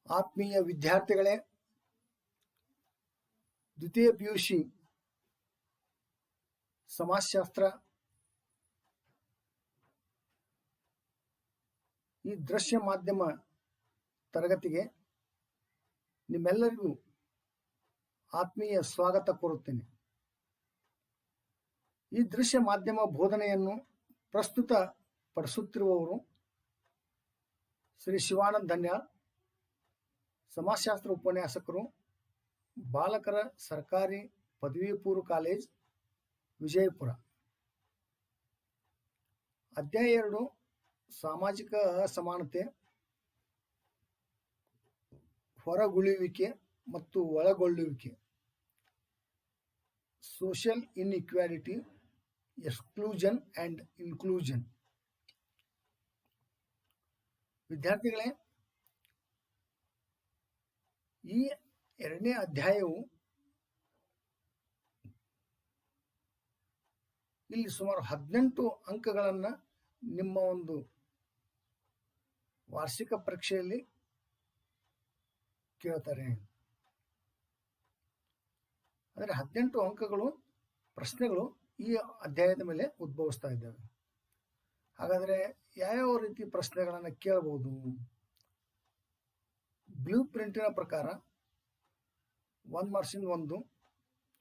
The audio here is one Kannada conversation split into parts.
ಆತ್ಮೀಯ ವಿದ್ಯಾರ್ಥಿಗಳೇ, ದ್ವಿತೀಯ PUC ಸಮಾಜಶಾಸ್ತ್ರ ಈ ದೃಶ್ಯ ಮಾಧ್ಯಮ ತರಗತಿಗೆ ನಿಮ್ಮೆಲ್ಲರಿಗೂ ಆತ್ಮೀಯ ಸ್ವಾಗತ ಕೋರುತ್ತೇನೆ. ಈ ದೃಶ್ಯ ಮಾಧ್ಯಮ ಬೋಧನೆಯನ್ನು ಪ್ರಸ್ತುತ ಪಡಿಸುತ್ತಿರುವವರು ಶ್ರೀ ಶಿವಾನಂದ ಧನ್ಯಾಳ್, ಸಮಾಜಶಾಸ್ತ್ರ ಉಪನ್ಯಾಸಕರು, ಬಾಲಕರ ಸರ್ಕಾರಿ ಪದವಿ ಪೂರ್ವ ಕಾಲೇಜ್, ವಿಜಯಪುರ. ಅಧ್ಯಾಯ 2 ಸಾಮಾಜಿಕ ಅಸಮಾನತೆ, ಹೊರಗುಳಿಯುವಿಕೆ ಮತ್ತು ಒಳಗೊಳ್ಳುವಿಕೆ, social inequality, exclusion and inclusion. ವಿದ್ಯಾರ್ಥಿಗಳೇ, ಈ 2ನೇ ಅಧ್ಯಾಯವು ಇಲ್ಲಿ ಸುಮಾರು 18 ಅಂಕಗಳನ್ನು ನಿಮ್ಮ ಒಂದು ವಾರ್ಷಿಕ ಪರೀಕ್ಷೆಯಲ್ಲಿ ಕೇಳ್ತಾರೆ. ಅಂದರೆ 18 ಅಂಕಗಳು ಪ್ರಶ್ನೆಗಳು ಈ ಅಧ್ಯಾಯದ ಮೇಲೆ ಉದ್ಭವಿಸ್ತಾ ಇದ್ದಾವೆ. ಹಾಗಾದರೆ ಯಾವ್ಯಾವ ರೀತಿ ಪ್ರಶ್ನೆಗಳನ್ನು ಕೇಳಬಹುದು? ಬ್ಲೂ ಪ್ರಿಂಟಿನ ಪ್ರಕಾರ 1 ಮಾರ್ಕ್ಸಿಂದ 1,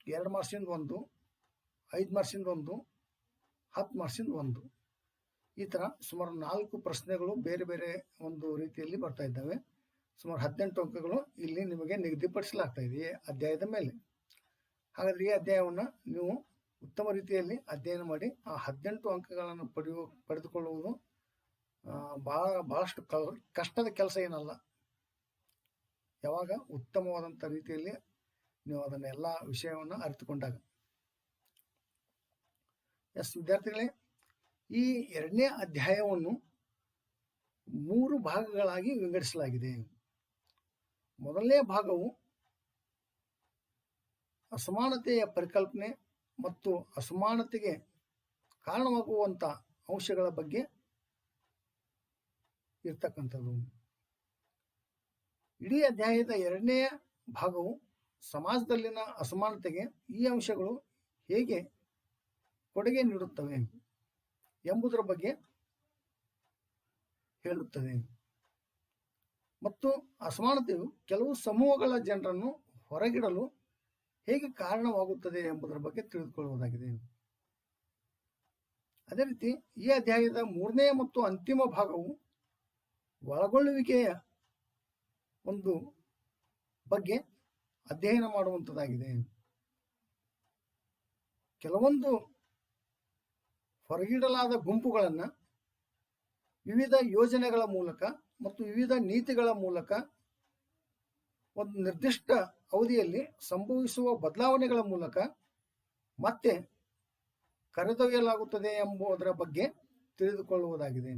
2 ಮಾರ್ಕ್ಸಿಂದ 1, 5 ಮಾರ್ಕ್ಸಿಂದ 1, 10 ಮಾರ್ಕ್ಸಿಂದ 1, ಈ ಥರ ಸುಮಾರು 4 ಪ್ರಶ್ನೆಗಳು ಬೇರೆ ಬೇರೆ ಒಂದು ರೀತಿಯಲ್ಲಿ ಬರ್ತಾ ಇದ್ದಾವೆ. ಸುಮಾರು 18 ಅಂಕಗಳು ಇಲ್ಲಿ ನಿಮಗೆ ನಿಗದಿಪಡಿಸಲಾಗ್ತಾ ಇದೆ ಈ ಅಧ್ಯಾಯದ ಮೇಲೆ. ಹಾಗಾದರೆ ಈ ಅಧ್ಯಾಯವನ್ನು ನೀವು ಉತ್ತಮ ರೀತಿಯಲ್ಲಿ ಅಧ್ಯಯನ ಮಾಡಿ ಆ 18 ಅಂಕಗಳನ್ನು ಪಡೆದುಕೊಳ್ಳುವುದು ಬಹಳಷ್ಟು ಕಷ್ಟದ ಕೆಲಸ ಏನಲ್ಲ. ಯಾವಾಗ ಉತ್ತಮವಾದಂಥ ರೀತಿಯಲ್ಲಿ ನೀವು ಅದನ್ನು ಎಲ್ಲ ವಿಷಯವನ್ನು ಅರಿತುಕೊಂಡಾಗ. ವಿದ್ಯಾರ್ಥಿಗಳೇ, ಈ 2ನೇ ಅಧ್ಯಾಯವನ್ನು 3 ಭಾಗಗಳಾಗಿ ವಿಂಗಡಿಸಲಾಗಿದೆ. ಮೊದಲನೇ ಭಾಗವು ಅಸಮಾನತೆಯ ಪರಿಕಲ್ಪನೆ ಮತ್ತು ಅಸಮಾನತೆಗೆ ಕಾರಣವಾಗುವಂಥ ಅಂಶಗಳ ಬಗ್ಗೆ ಇರ್ತಕ್ಕಂಥದ್ದು. ಇಡೀ ಅಧ್ಯಾಯದ 2ನೇ ಭಾಗವು ಸಮಾಜದಲ್ಲಿನ ಅಸಮಾನತೆಗೆ ಈ ಅಂಶಗಳು ಹೇಗೆ ಕೊಡುಗೆ ನೀಡುತ್ತವೆ ಎಂಬುದರ ಬಗ್ಗೆ ಹೇಳುತ್ತದೆ ಮತ್ತು ಅಸಮಾನತೆಯು ಕೆಲವು ಸಮೂಹಗಳ ಜನರನ್ನು ಹೊರಗಿಡಲು ಹೇಗೆ ಕಾರಣವಾಗುತ್ತದೆ ಎಂಬುದರ ಬಗ್ಗೆ ತಿಳಿದುಕೊಳ್ಳುವುದಾಗಿದೆ. ಅದೇ ರೀತಿ ಈ ಅಧ್ಯಾಯದ 3ನೇ ಮತ್ತು ಅಂತಿಮ ಭಾಗವು ಒಳಗೊಳ್ಳುವಿಕೆಯ ಒಂದು ಬಗ್ಗೆ ಅಧ್ಯಯನ ಮಾಡುವಂಥದ್ದಾಗಿದೆ. ಕೆಲವೊಂದು ಹೊರಗಿಡಲಾದ ಗುಂಪುಗಳನ್ನು ವಿವಿಧ ಯೋಜನೆಗಳ ಮೂಲಕ ಮತ್ತು ವಿವಿಧ ನೀತಿಗಳ ಮೂಲಕ ಒಂದು ನಿರ್ದಿಷ್ಟ ಅವಧಿಯಲ್ಲಿ ಸಂಭವಿಸುವ ಬದಲಾವಣೆಗಳ ಮೂಲಕ ಮತ್ತೆ ಕರೆದೊಯ್ಯಲಾಗುತ್ತದೆ ಎಂಬುದರ ಬಗ್ಗೆ ತಿಳಿದುಕೊಳ್ಳುವುದಾಗಿದೆ.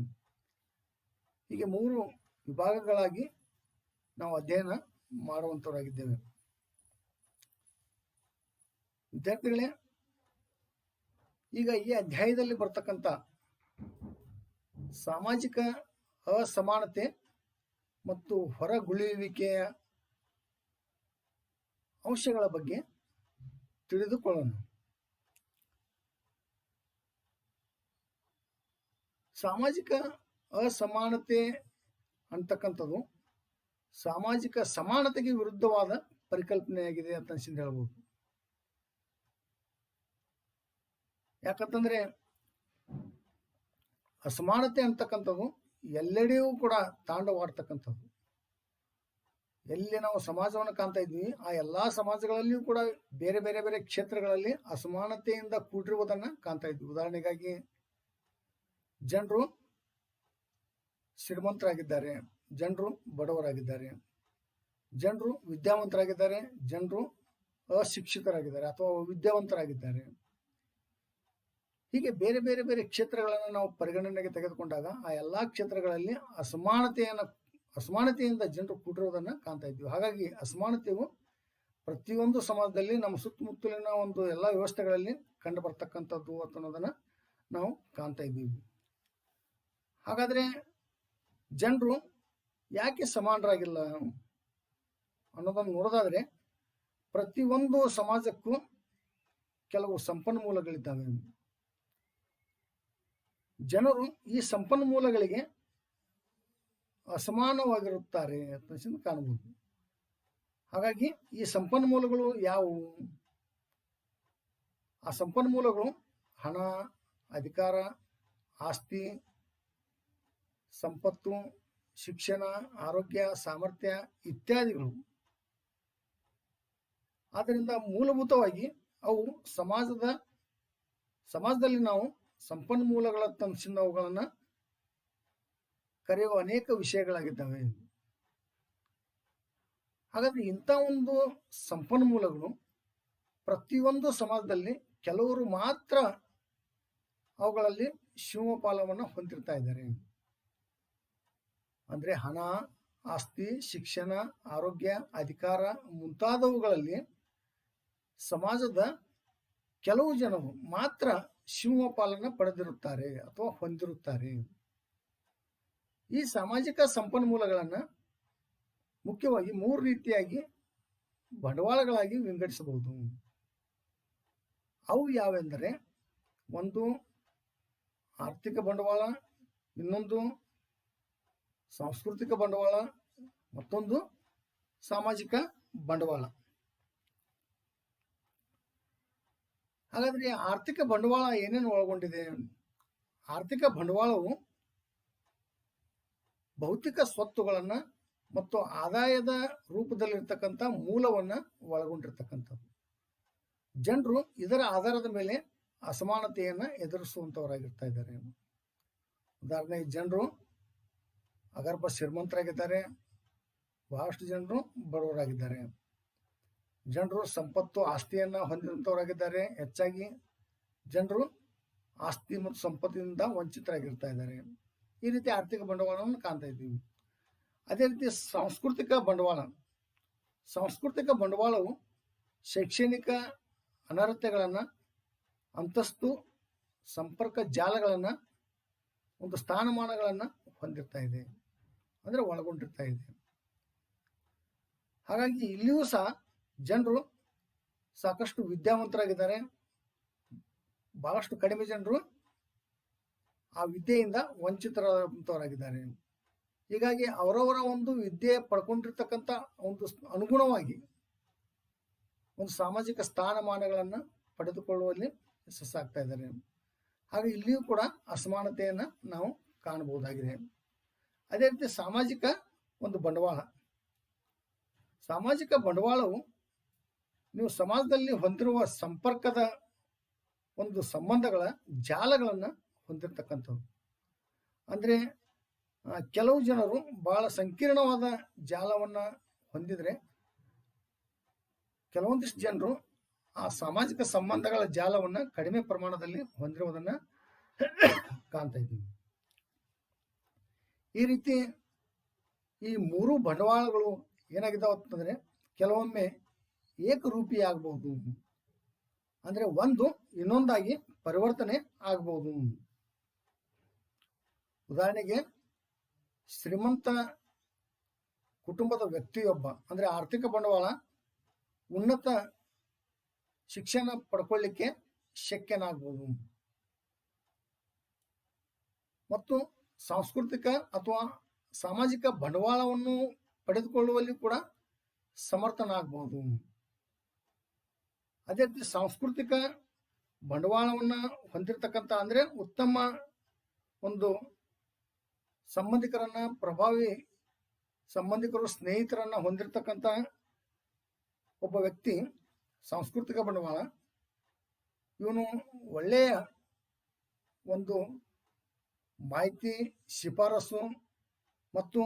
ಹೀಗೆ 3 ವಿಭಾಗಗಳಾಗಿ ನಾವು ಅಧ್ಯಯನ ಮಾಡುವಂಥವರಾಗಿದ್ದೇವೆ. ವಿದ್ಯಾರ್ಥಿಗಳೇ, ಈಗ ಈ ಅಧ್ಯಾಯದಲ್ಲಿ ಬರ್ತಕ್ಕಂಥ ಸಾಮಾಜಿಕ ಅಸಮಾನತೆ ಮತ್ತು ಹೊರಗುಳಿಯುವಿಕೆಯ ಅಂಶಗಳ ಬಗ್ಗೆ ತಿಳಿದುಕೊಳ್ಳೋಣ. ಸಾಮಾಜಿಕ ಅಸಮಾನತೆ ಅಂತಕ್ಕಂಥದ್ದು ಸಾಮಾಜಿಕ ಸಮಾನತೆಗೆ ವಿರುದ್ಧವಾದ ಪರಿಕಲ್ಪನೆಯಾಗಿದೆ ಅಂತ ಅನ್ಸಿಂದ ಹೇಳ್ಬೋದು. ಯಾಕಂತಂದ್ರೆ ಅಸಮಾನತೆ ಅಂತಕ್ಕಂಥದ್ದು ಎಲ್ಲೆಡೆಯೂ ಕೂಡ ತಾಂಡವಾಡ್ತಕ್ಕಂಥದ್ದು. ಎಲ್ಲಿ ನಾವು ಸಮಾಜವನ್ನು ಕಾಣ್ತಾ ಇದ್ವಿ ಆ ಎಲ್ಲಾ ಸಮಾಜಗಳಲ್ಲಿಯೂ ಕೂಡ ಬೇರೆ ಬೇರೆ ಬೇರೆ ಕ್ಷೇತ್ರಗಳಲ್ಲಿ ಅಸಮಾನತೆಯಿಂದ ಕೂಡಿರುವುದನ್ನು ಕಾಣ್ತಾ ಇದ್ವಿ. ಉದಾಹರಣೆಗಾಗಿ ಜನರು ಶ್ರೀಮಂತರಾಗಿದ್ದಾರೆ, ಜನರು ಬಡವರಾಗಿದ್ದಾರೆ, ಜನರು ವಿದ್ಯಾವಂತರಾಗಿದ್ದಾರೆ, ಜನರು ಅಶಿಕ್ಷಿತರಾಗಿದ್ದಾರೆ ಅಥವಾ ವಿದ್ಯಾವಂತರಾಗಿದ್ದಾರೆ. ಹೀಗೆ ಬೇರೆ ಬೇರೆ ಬೇರೆ ಕ್ಷೇತ್ರಗಳನ್ನು ನಾವು ಪರಿಗಣನೆಗೆ ತೆಗೆದುಕೊಂಡಾಗ ಆ ಎಲ್ಲಾ ಕ್ಷೇತ್ರಗಳಲ್ಲಿ ಅಸಮಾನತೆಯಿಂದ ಜನರು ಕೂಡಿರುವುದನ್ನು ಕಾಣ್ತಾ ಇದ್ವಿ. ಹಾಗಾಗಿ ಅಸಮಾನತೆಯು ಪ್ರತಿಯೊಂದು ಸಮಾಜದಲ್ಲಿ ನಮ್ಮ ಸುತ್ತಮುತ್ತಲಿನ ಒಂದು ಎಲ್ಲ ವ್ಯವಸ್ಥೆಗಳಲ್ಲಿ ಕಂಡು ಬರ್ತಕ್ಕಂಥದ್ದು ಅನ್ನೋದನ್ನು ನಾವು ಕಾಣ್ತಾ ಇದ್ದೀವಿ. ಹಾಗಾದರೆ ಜನರು ಯಾಕೆ ಸಮಾನರಾಗಿಲ್ಲ? ಅನ್ನೋದನ್ನು ನೋಡೋದಾದ್ರೆ ಪ್ರತಿಯೊಂದು ಸಮಾಜಕ್ಕೂ ಕೆಲವು ಸಂಪನ್ಮೂಲಗಳಿದ್ದಾವೆ. ಜನರು ಈ ಸಂಪನ್ಮೂಲಗಳಿಗೆ ಅಸಮಾನವಾಗಿರುತ್ತಾರೆ ಅಂತ ಕಾಣಬಹುದು. ಹಾಗಾಗಿ ಈ ಸಂಪನ್ಮೂಲಗಳು ಯಾವುವು? ಆ ಸಂಪನ್ಮೂಲಗಳು ಹಣ, ಅಧಿಕಾರ, ಆಸ್ತಿ, ಸಂಪತ್ತು, ಶಿಕ್ಷಣ, ಆರೋಗ್ಯ, ಸಾಮರ್ಥ್ಯ ಇತ್ಯಾದಿಗಳು. ಆದ್ದರಿಂದ ಮೂಲಭೂತವಾಗಿ ಅವು ಸಮಾಜದಲ್ಲಿ ನಾವು ಸಂಪನ್ಮೂಲಗಳ ಅವುಗಳನ್ನು ಕರೆಯುವ ಅನೇಕ ವಿಷಯಗಳಾಗಿದ್ದಾವೆ. ಹಾಗಾದ್ರೆ ಇಂಥ ಒಂದು ಸಂಪನ್ಮೂಲಗಳು ಪ್ರತಿಯೊಂದು ಸಮಾಜದಲ್ಲಿ ಕೆಲವರು ಮಾತ್ರ ಅವುಗಳಲ್ಲಿ ಶಿವಪಾಲವನ್ನು ಹೊಂದಿರ್ತಾ ಇದ್ದಾರೆ. ಅಂದ್ರೆ ಹಣ, ಆಸ್ತಿ, ಶಿಕ್ಷಣ, ಆರೋಗ್ಯ, ಅಧಿಕಾರ ಮುಂತಾದವುಗಳಲ್ಲಿ ಸಮಾಜದ ಕೆಲವು ಜನರು ಮಾತ್ರ ಶಿವಪಾಲನ ಪಡೆದಿರುತ್ತಾರೆ ಅಥವಾ ಹೊಂದಿರುತ್ತಾರೆ. ಈ ಸಾಮಾಜಿಕ ಸಂಪನ್ಮೂಲಗಳನ್ನು ಮುಖ್ಯವಾಗಿ 3 ರೀತಿಯಾಗಿ ಬಂಡವಾಳಗಳಾಗಿ ವಿಂಗಡಿಸಬಹುದು. ಅವು ಯಾವೆಂದರೆ, ಒಂದು ಆರ್ಥಿಕ ಬಂಡವಾಳ, ಇನ್ನೊಂದು ಸಾಂಸ್ಕೃತಿಕ ಬಂಡವಾಳ, ಮತ್ತೊಂದು ಸಾಮಾಜಿಕ ಬಂಡವಾಳ. ಹಾಗಾದ್ರೆ ಆರ್ಥಿಕ ಬಂಡವಾಳ ಏನೇನು ಒಳಗೊಂಡಿದೆ? ಆರ್ಥಿಕ ಬಂಡವಾಳವು ಭೌತಿಕ ಸ್ವತ್ತುಗಳನ್ನು ಮತ್ತು ಆದಾಯದ ರೂಪದಲ್ಲಿರ್ತಕ್ಕಂಥ ಮೂಲವನ್ನು ಒಳಗೊಂಡಿರ್ತಕ್ಕಂಥದ್ದು. ಜನರು ಇದರ ಆಧಾರದ ಮೇಲೆ ಅಸಮಾನತೆಯನ್ನು ಎದುರಿಸುವಂಥವರಾಗಿರ್ತಾ ಇದ್ದಾರೆ. ಉದಾಹರಣೆಗೆ, ಜನರು ಅಗರ್ಭ ಶ್ರೀಮಂತರಾಗಿದ್ದಾರೆ, ಬಹಳಷ್ಟು ಜನರು ಬಡವರಾಗಿದ್ದಾರೆ. ಜನರು ಸಂಪತ್ತು, ಆಸ್ತಿಯನ್ನು ಹೊಂದಿರುವಂಥವರಾಗಿದ್ದಾರೆ, ಹೆಚ್ಚಾಗಿ ಜನರು ಆಸ್ತಿ ಮತ್ತು ಸಂಪತ್ತಿನಿಂದ ವಂಚಿತರಾಗಿರ್ತಾ ಇದ್ದಾರೆ. ಈ ರೀತಿ ಆರ್ಥಿಕ ಬಂಡವಾಳವನ್ನು ಕಾಣ್ತಾ ಇದ್ದೀವಿ. ಅದೇ ರೀತಿ ಸಾಂಸ್ಕೃತಿಕ ಬಂಡವಾಳ. ಸಾಂಸ್ಕೃತಿಕ ಬಂಡವಾಳವು ಶೈಕ್ಷಣಿಕ ಅನರ್ಹತೆಗಳನ್ನು, ಅಂತಸ್ತು, ಸಂಪರ್ಕ ಜಾಲಗಳನ್ನು, ಒಂದು ಸ್ಥಾನಮಾನಗಳನ್ನು ಹೊಂದಿರ್ತಾ ಇದೆ, ಅಂದರೆ ಒಳಗೊಂಡಿರ್ತಾ ಇದೆ. ಹಾಗಾಗಿ ಇಲ್ಲಿಯೂ ಸಹ ಜನರು ಸಾಕಷ್ಟು ವಿದ್ಯಾವಂತರಾಗಿದ್ದಾರೆ, ಬಹಳಷ್ಟು ಕಡಿಮೆ ಜನರು ಆ ವಿದ್ಯೆಯಿಂದ ವಂಚಿತರಾದಂಥವರಾಗಿದ್ದಾರೆ. ಹೀಗಾಗಿ ಅವರವರ ಒಂದು ವಿದ್ಯೆ ಪಡ್ಕೊಂಡಿರ್ತಕ್ಕಂಥ ಒಂದು ಅನುಗುಣವಾಗಿ ಒಂದು ಸಾಮಾಜಿಕ ಸ್ಥಾನಮಾನಗಳನ್ನು ಪಡೆದುಕೊಳ್ಳುವಲ್ಲಿ ಯಶಸ್ಸಾಗ್ತಾ ಇದ್ದಾರೆ. ಹಾಗೆ ಇಲ್ಲಿಯೂ ಕೂಡ ಅಸಮಾನತೆಯನ್ನು ನಾವು ಕಾಣಬಹುದಾಗಿದೆ. ಅದೇ ರೀತಿ ಸಾಮಾಜಿಕ ಒಂದು ಬಂಡವಾಳ. ಸಾಮಾಜಿಕ ಬಂಡವಾಳವು ನೀವು ಸಮಾಜದಲ್ಲಿ ಹೊಂದಿರುವ ಸಂಪರ್ಕದ ಒಂದು ಸಂಬಂಧಗಳ ಜಾಲಗಳನ್ನು ಹೊಂದಿರತಕ್ಕಂಥದ್ದು. ಅಂದರೆ ಕೆಲವು ಜನರು ಬಹಳ ಸಂಕೀರ್ಣವಾದ ಜಾಲವನ್ನು ಹೊಂದಿದರೆ, ಕೆಲವೊಂದಿಷ್ಟು ಜನರು ಆ ಸಾಮಾಜಿಕ ಸಂಬಂಧಗಳ ಜಾಲವನ್ನು ಕಡಿಮೆ ಪ್ರಮಾಣದಲ್ಲಿ ಹೊಂದಿರುವುದನ್ನು ಕಾಣ್ತಾ ಇದ್ದೀವಿ. ಈ ರೀತಿ ಈ 3 ಬಂಡವಾಳಗಳು ಏನಾಗಿದ್ದಾವೆ ಅಂತಂದರೆ ಕೆಲವೊಮ್ಮೆ ಏಕರೂಪಿ ಆಗಬಹುದು, ಅಂದರೆ ಒಂದು ಇನ್ನೊಂದಾಗಿ ಪರಿವರ್ತನೆ ಆಗಬಹುದು. ಉದಾಹರಣೆಗೆ, ಶ್ರೀಮಂತ ಕುಟುಂಬದ ವ್ಯಕ್ತಿಯೊಬ್ಬ, ಅಂದರೆ ಆರ್ಥಿಕ ಬಂಡವಾಳ, ಉನ್ನತ ಶಿಕ್ಷಣ ಪಡ್ಕೊಳ್ಳಿಕ್ಕೆ ಶಕ್ಯನಾಗಬಹುದು. ಮತ್ತು ಸಾಂಸ್ಕೃತಿಕ ಅಥವಾ ಸಾಮಾಜಿಕ ಬಂಡವಾಳವನ್ನು ಪಡೆದುಕೊಳ್ಳುವಲ್ಲಿ ಕೂಡ ಸಮರ್ಥನಾಗಬಹುದು. ಅದೇ ರೀತಿ ಸಾಂಸ್ಕೃತಿಕ ಬಂಡವಾಳವನ್ನು ಹೊಂದಿರತಕ್ಕಂಥ, ಅಂದರೆ ಉತ್ತಮ ಒಂದು ಸಂಬಂಧಿಕರನ್ನ, ಪ್ರಭಾವಿ ಸಂಬಂಧಿಕರು, ಸ್ನೇಹಿತರನ್ನ ಹೊಂದಿರತಕ್ಕಂಥ ಒಬ್ಬ ವ್ಯಕ್ತಿ ಸಾಂಸ್ಕೃತಿಕ ಬಂಡವಾಳ. ಇವನು ಒಳ್ಳೆಯ ಒಂದು ಮಾಹಿತಿ, ಶಿಫಾರಸು ಮತ್ತು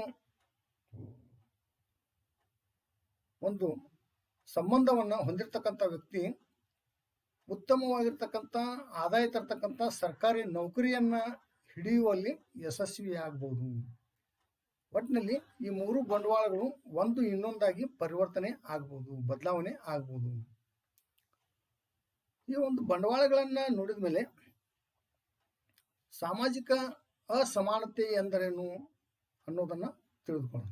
ಒಂದು ಸಂಬಂಧವನ್ನು ಹೊಂದಿರತಕ್ಕಂಥ ವ್ಯಕ್ತಿ ಉತ್ತಮವಾಗಿರ್ತಕ್ಕಂಥ ಆದಾಯ ತರ್ತಕ್ಕಂಥ ಸರ್ಕಾರಿ ನೌಕರಿಯನ್ನ ಹಿಡಿಯುವಲ್ಲಿ ಯಶಸ್ವಿಯಾಗಬಹುದು. ಒಟ್ಟಿನಲ್ಲಿ ಈ 3 ಬಂಡವಾಳಗಳು ಒಂದು ಇನ್ನೊಂದಾಗಿ ಪರಿವರ್ತನೆ ಆಗಬಹುದು, ಬದಲಾವಣೆ ಆಗಬಹುದು. ಈ ಒಂದು ಬಂಡವಾಳಗಳನ್ನು ನೋಡಿದ ಮೇಲೆ ಸಾಮಾಜಿಕ ಅಸಮಾನತೆ ಎಂದರೇನು ಅನ್ನೋದನ್ನು ತಿಳಿದುಕೊಳ್ಳೋಣ.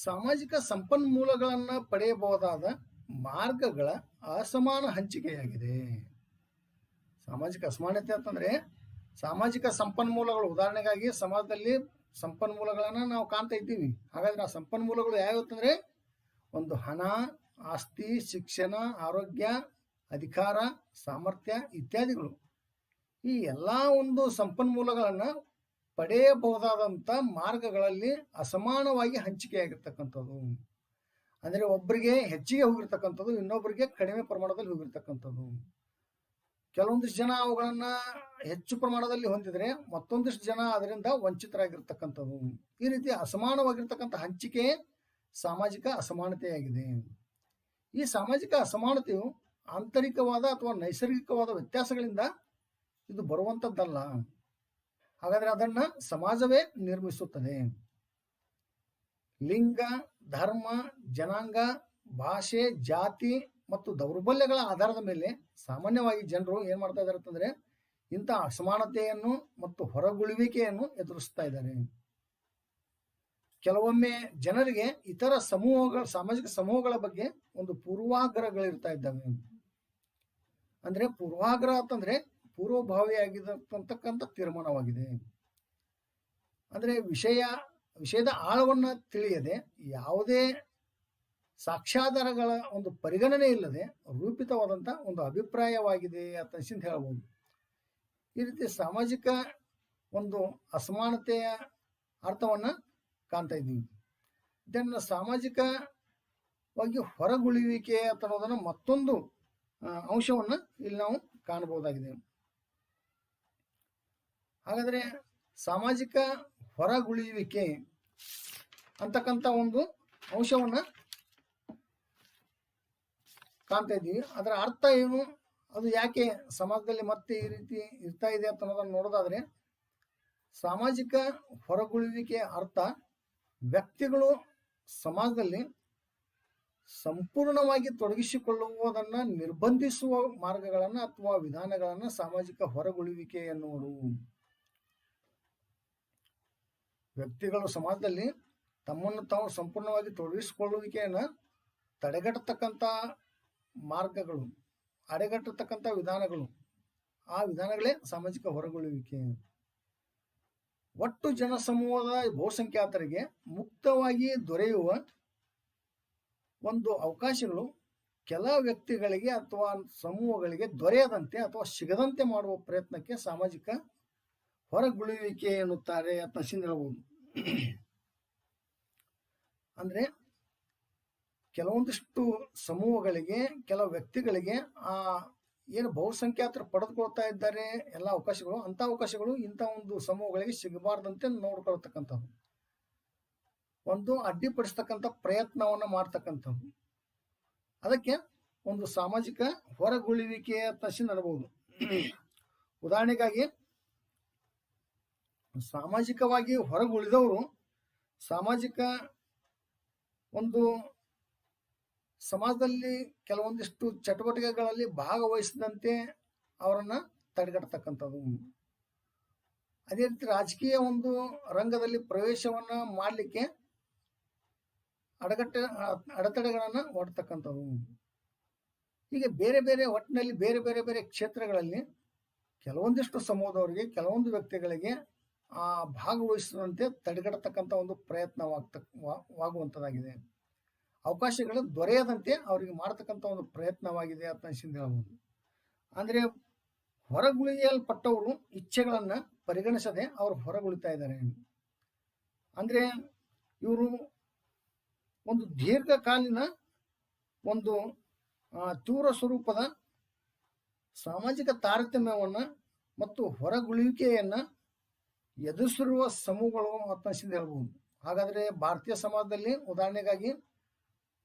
ಸಾಮಾಜಿಕ ಸಂಪನ್ಮೂಲಗಳನ್ನು ಪಡೆಯಬಹುದಾದ ಮಾರ್ಗಗಳ ಅಸಮಾನ ಹಂಚಿಕೆಯಾಗಿದೆ. ಸಾಮಾಜಿಕ ಅಸಮಾನತೆ ಅಂತಂದ್ರೆ ಸಾಮಾಜಿಕ ಸಂಪನ್ಮೂಲಗಳು, ಉದಾಹರಣೆಗಾಗಿ ಸಮಾಜದಲ್ಲಿ ಸಂಪನ್ಮೂಲಗಳನ್ನ ನಾವು ಕಾಣ್ತಾ ಇದ್ದೀವಿ. ಹಾಗಾದ್ರೆ ಆ ಸಂಪನ್ಮೂಲಗಳು ಯಾವ್ಯಾವಂದ್ರೆ ಒಂದು ಹಣ, ಆಸ್ತಿ, ಶಿಕ್ಷಣ, ಆರೋಗ್ಯ, ಅಧಿಕಾರ, ಸಾಮರ್ಥ್ಯ ಇತ್ಯಾದಿಗಳು. ಈ ಎಲ್ಲಾ ಒಂದು ಸಂಪನ್ಮೂಲಗಳನ್ನ ಪಡೆಯಬಹುದಾದಂಥ ಮಾರ್ಗಗಳಲ್ಲಿ ಅಸಮಾನವಾಗಿ ಹಂಚಿಕೆಯಾಗಿರ್ತಕ್ಕಂಥದ್ದು. ಅಂದರೆ ಒಬ್ಬರಿಗೆ ಹೆಚ್ಚಿಗೆ ಹೋಗಿರ್ತಕ್ಕಂಥದ್ದು, ಇನ್ನೊಬ್ಬರಿಗೆ ಕಡಿಮೆ ಪ್ರಮಾಣದಲ್ಲಿ ಹೋಗಿರ್ತಕ್ಕಂಥದ್ದು. ಕೆಲವೊಂದಿಷ್ಟು ಜನ ಅವುಗಳನ್ನ ಹೆಚ್ಚು ಪ್ರಮಾಣದಲ್ಲಿ ಹೊಂದಿದ್ರೆ ಮತ್ತೊಂದಿಷ್ಟು ಜನ ಅದರಿಂದ ವಂಚಿತರಾಗಿರ್ತಕ್ಕಂಥದ್ದು. ಈ ರೀತಿ ಅಸಮಾನವಾಗಿರ್ತಕ್ಕಂಥ ಹಂಚಿಕೆ ಸಾಮಾಜಿಕ ಅಸಮಾನತೆಯಾಗಿದೆ. ಈ ಸಾಮಾಜಿಕ ಅಸಮಾನತೆಯು ಆಂತರಿಕವಾದ ಅಥವಾ ನೈಸರ್ಗಿಕವಾದ ವ್ಯತ್ಯಾಸಗಳಿಂದ ಇದು ಬರುವಂಥದ್ದಲ್ಲ. ಹಾಗಾದ್ರೆ ಅದನ್ನ ಸಮಾಜವೇ ನಿರ್ಮಿಸುತ್ತದೆ. ಲಿಂಗ, ಧರ್ಮ, ಜನಾಂಗ, ಭಾಷೆ, ಜಾತಿ ಮತ್ತು ದೌರ್ಬಲ್ಯಗಳ ಆಧಾರದ ಮೇಲೆ ಸಾಮಾನ್ಯವಾಗಿ ಜನರು ಏನ್ ಮಾಡ್ತಾ ಇದ್ದಾರೆ ಅಂತಂದ್ರೆ ಇಂಥ ಅಸಮಾನತೆಯನ್ನು ಮತ್ತು ಹೊರಗುಳುವಿಕೆಯನ್ನು ಎದುರಿಸ್ತಾ ಇದ್ದಾರೆ. ಕೆಲವೊಮ್ಮೆ ಜನರಿಗೆ ಇತರ ಸಮೂಹಗಳ, ಸಾಮಾಜಿಕ ಸಮೂಹಗಳ ಬಗ್ಗೆ ಒಂದು ಪೂರ್ವಾಗ್ರಹಗಳಿರ್ತಾ ಇದ್ದಾವೆ. ಅಂದ್ರೆ ಪೂರ್ವಾಗ್ರಹ ಅಂತಂದ್ರೆ ಪೂರ್ವಭಾವಿಯಾಗಿರತಕ್ಕಂಥ ತೀರ್ಮಾನವಾಗಿದೆ. ಅಂದ್ರೆ ವಿಷಯದ ಆಳವನ್ನ ತಿಳಿಯದೆ ಯಾವುದೇ ಸಾಕ್ಷ್ಯಾಧಾರಗಳ ಒಂದು ಪರಿಗಣನೆ ಇಲ್ಲದೆ ರೂಪಿತವಾದಂಥ ಒಂದು ಅಭಿಪ್ರಾಯವಾಗಿದೆ ಅಂತ ಹೇಳ್ಬೋದು. ಈ ರೀತಿ ಸಾಮಾಜಿಕ ಒಂದು ಅಸಮಾನತೆಯ ಅರ್ಥವನ್ನ ಕಾಣ್ತಾ ಇದ್ದೀವಿ. ಇದನ್ನು ಸಾಮಾಜಿಕವಾಗಿ ಹೊರಗುಳುವಿಕೆ ಅನ್ನೋದನ್ನ ಮತ್ತೊಂದು ಅಂಶವನ್ನ ಇಲ್ಲಿ ನಾವು ಕಾಣಬಹುದಾಗಿದೆ. ಹಾಗಾದ್ರೆ ಸಾಮಾಜಿಕ ಹೊರಗುಳುವಿಕೆ ಅಂತಕ್ಕಂಥ ಒಂದು ಅಂಶವನ್ನ ಕಾಣ್ತಾ ಇದ್ದೀವಿ. ಅದರ ಅರ್ಥ ಏನು, ಅದು ಯಾಕೆ ಸಮಾಜದಲ್ಲಿ ಮತ್ತೆ ಈ ರೀತಿ ಇರ್ತಾ ಇದೆ ಅಂತ ಅನ್ನೋದನ್ನು ನೋಡೋದಾದ್ರೆ, ಸಾಮಾಜಿಕ ಹೊರಗುಳುವಿಕೆ ಅರ್ಥ ವ್ಯಕ್ತಿಗಳು ಸಮಾಜದಲ್ಲಿ ಸಂಪೂರ್ಣವಾಗಿ ತೊಡಗಿಸಿಕೊಳ್ಳುವುದನ್ನು ನಿರ್ಬಂಧಿಸುವ ಮಾರ್ಗಗಳನ್ನು ಅಥವಾ ವಿಧಾನಗಳನ್ನು ಸಾಮಾಜಿಕ ಹೊರಗುಳುವಿಕೆ ಎನ್ನುವರು. ವ್ಯಕ್ತಿಗಳು ಸಮಾಜದಲ್ಲಿ ತಮ್ಮನ್ನು ತಾವು ಸಂಪೂರ್ಣವಾಗಿ ತೊಡಗಿಸಿಕೊಳ್ಳುವಿಕೆಯನ್ನು ತಡೆಗಟ್ಟತಕ್ಕಂಥ ಮಾರ್ಗಗಳು, ಅಡೆಗಟ್ಟತಕ್ಕಂಥ ವಿಧಾನಗಳು, ಆ ವಿಧಾನಗಳೇ ಸಾಮಾಜಿಕ ಹೊರಗುಳುವಿಕೆ. ಒಟ್ಟು ಜನಸಮೂಹದ ಬಹುಸಂಖ್ಯಾತರಿಗೆ ಮುಕ್ತವಾಗಿ ದೊರೆಯುವ ಒಂದು ಅವಕಾಶಗಳು ಕೆಲ ವ್ಯಕ್ತಿಗಳಿಗೆ ಅಥವಾ ಸಮೂಹಗಳಿಗೆ ದೊರೆಯದಂತೆ ಅಥವಾ ಸಿಗದಂತೆ ಮಾಡುವ ಪ್ರಯತ್ನಕ್ಕೆ ಸಾಮಾಜಿಕ ಹೊರಗುಳುವಿಕೆ ಎನ್ನುತ್ತಾರೆ ಅಂತ ಹೇಳ್ಬೋದು. ಅಂದ್ರೆ ಕೆಲವೊಂದಿಷ್ಟು ಸಮೂಹಗಳಿಗೆ, ಕೆಲವು ವ್ಯಕ್ತಿಗಳಿಗೆ ಆ ಏನು ಬಹುಸಂಖ್ಯಾತರು ಪಡೆದುಕೊಳ್ತಾ ಇದ್ದಾರೆ ಎಲ್ಲ ಅವಕಾಶಗಳು, ಅಂತ ಅವಕಾಶಗಳು ಇಂಥ ಒಂದು ಸಮೂಹಗಳಿಗೆ ಸಿಗಬಾರ್ದಂತೆ ನೋಡ್ಕೊಳ್ತಕ್ಕಂಥದ್ದು, ಒಂದು ಅಡ್ಡಿಪಡಿಸ್ತಕ್ಕಂಥ ಪ್ರಯತ್ನವನ್ನ ಮಾಡ್ತಕ್ಕಂಥದ್ದು. ಅದಕ್ಕೆ ಒಂದು ಸಾಮಾಜಿಕ ಹೊರಗುಳುವಿಕೆ ಅಂತ ನಡಬಹುದು. ಉದಾಹರಣೆಗಾಗಿ ಸಾಮಾಜಿಕವಾಗಿ ಹೊರಗುಳಿದವರು ಸಾಮಾಜಿಕ ಒಂದು ಸಮಾಜದಲ್ಲಿ ಕೆಲವೊಂದಿಷ್ಟು ಚಟುವಟಿಕೆಗಳಲ್ಲಿ ಭಾಗವಹಿಸಿದಂತೆ ಅವರನ್ನ ತಡೆಗಟ್ಟತಕ್ಕಂಥದ್ದು. ಅದೇ ರೀತಿ ರಾಜಕೀಯ ಒಂದು ರಂಗದಲ್ಲಿ ಪ್ರವೇಶವನ್ನ ಮಾಡಲಿಕ್ಕೆ ಅಡೆತಡೆಗಳನ್ನ ಒಡ್ತಕ್ಕಂಥದ್ದು. ಹೀಗೆ ಬೇರೆ ಬೇರೆ ಒಟ್ಟಿನಲ್ಲಿ ಬೇರೆ ಬೇರೆ ಬೇರೆ ಕ್ಷೇತ್ರಗಳಲ್ಲಿ ಕೆಲವೊಂದಿಷ್ಟು ಸಮೂಹದವರಿಗೆ, ಕೆಲವೊಂದು ವ್ಯಕ್ತಿಗಳಿಗೆ ಆ ಭಾಗವಹಿಸುವಂತೆ ತಡೆಗಟ್ಟತಕ್ಕಂಥ ಒಂದು ಪ್ರಯತ್ನವಾಗುವಂಥದ್ದಾಗಿದೆ. ಅವಕಾಶಗಳು ದೊರೆಯದಂತೆ ಅವರಿಗೆ ಮಾಡತಕ್ಕಂಥ ಒಂದು ಪ್ರಯತ್ನವಾಗಿದೆ ಅಂತ ಹೇಳ್ಬೋದು. ಅಂದ್ರೆ ಹೊರಗುಳಿಯಲ್ಪಟ್ಟವರು ಇಚ್ಛೆಗಳನ್ನ ಪರಿಗಣಿಸದೆ ಅವರು ಹೊರಗುಳಿತಾ ಇದ್ದಾರೆ. ಅಂದ್ರೆ ಇವರು ಒಂದು ದೀರ್ಘಕಾಲೀನ ಒಂದು ತೀವ್ರ ಸ್ವರೂಪದ ಸಾಮಾಜಿಕ ತಾರತಮ್ಯವನ್ನ ಮತ್ತು ಹೊರಗುಳುವಿಕೆಯನ್ನ ಎದುರಿಸಿರುವ ಸಮೂಹಗಳು ಅಂತ ಹೇಳ್ಬೋದು. ಹಾಗಾದ್ರೆ ಭಾರತೀಯ ಸಮಾಜದಲ್ಲಿ ಉದಾಹರಣೆಗಾಗಿ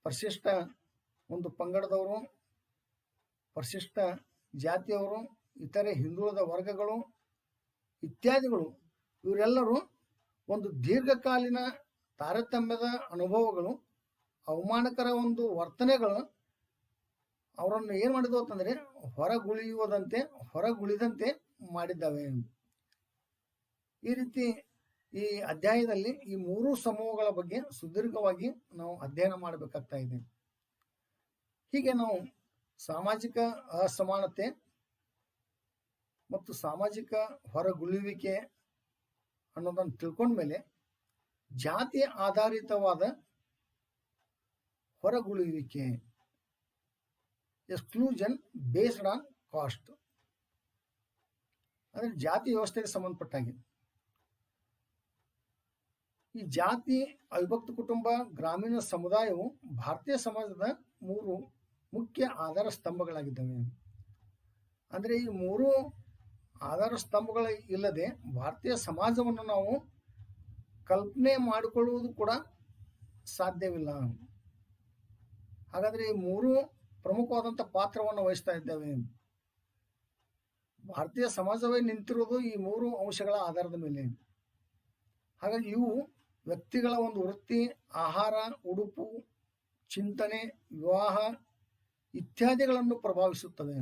ಪರಿಶಿಷ್ಟ ಒಂದು ಪಂಗಡದವರು, ಪರಿಶಿಷ್ಟ ಜಾತಿಯವರು, ಇತರೆ ಹಿಂದುಳಿದ ವರ್ಗಗಳು ಇತ್ಯಾದಿಗಳು, ಇವರೆಲ್ಲರೂ ಒಂದು ದೀರ್ಘಕಾಲೀನ ತಾರತಮ್ಯದ ಅನುಭವಗಳು, ಅವಮಾನಕರ ಒಂದು ವರ್ತನೆಗಳು ಅವರನ್ನು ಏನು ಮಾಡಿದ್ವು ಅಂತಂದ್ರೆ ಹೊರಗುಳಿದಂತೆ ಮಾಡಿದ್ದಾವೆ. ಈ ರೀತಿ ಈ ಅಧ್ಯಾಯದಲ್ಲಿ ಈ ಮೂರು ಸಮೂಹಗಳ ಬಗ್ಗೆ ಸುದೀರ್ಘವಾಗಿ ನಾವು ಅಧ್ಯಯನ ಮಾಡಬೇಕಾಗ್ತಾ ಇದೆ. ಹೀಗೆ ನಾವು ಸಾಮಾಜಿಕ ಅಸಮಾನತೆ ಮತ್ತು ಸಾಮಾಜಿಕ ಹೊರಗುಳಿಯುವಿಕೆ ಅನ್ನೋದನ್ನು ತಿಳ್ಕೊಂಡ್ಮೇಲೆ ಜಾತಿ ಆಧಾರಿತವಾದ ಹೊರಗುಳಿಯುವಿಕೆ, ಎಕ್ಸ್ಕ್ಲೂಷನ್ ಬೇಸ್ಡ್ ಆನ್ ಕಾಸ್ಟ್, ಅಂದ್ರೆ ಜಾತಿ ವ್ಯವಸ್ಥೆಗೆ ಸಂಬಂಧಪಟ್ಟಾಗೆ ಈ ಜಾತಿ, ಅವಿಭಕ್ತ ಕುಟುಂಬ, ಗ್ರಾಮೀಣ ಸಮುದಾಯವು ಭಾರತೀಯ ಸಮಾಜದ ಮೂರು ಮುಖ್ಯ ಆಧಾರ ಸ್ತಂಭಗಳಾಗಿದ್ದಾವೆ. ಅಂದ್ರೆ ಈ ಮೂರು ಆಧಾರ ಸ್ತಂಭಗಳು ಇಲ್ಲದೆ ಭಾರತೀಯ ಸಮಾಜವನ್ನು ನಾವು ಕಲ್ಪನೆ ಮಾಡಿಕೊಳ್ಳುವುದು ಕೂಡ ಸಾಧ್ಯವಿಲ್ಲ. ಹಾಗಾದ್ರೆ ಈ ಮೂರು ಪ್ರಮುಖವಾದಂಥ ಪಾತ್ರವನ್ನು ವಹಿಸ್ತಾ ಇದ್ದೇವೆ. ಭಾರತೀಯ ಸಮಾಜವೇ ನಿಂತಿರುವುದು ಈ ಮೂರು ಅಂಶಗಳ ಆಧಾರದ ಮೇಲೆ. ಹಾಗಾಗಿ ಇವು ವ್ಯಕ್ತಿಗಳ ಒಂದು ವೃತ್ತಿ, ಆಹಾರ, ಉಡುಪು, ಚಿಂತನೆ, ವಿವಾಹ ಇತ್ಯಾದಿಗಳನ್ನು ಪ್ರಭಾವಿಸುತ್ತವೆ.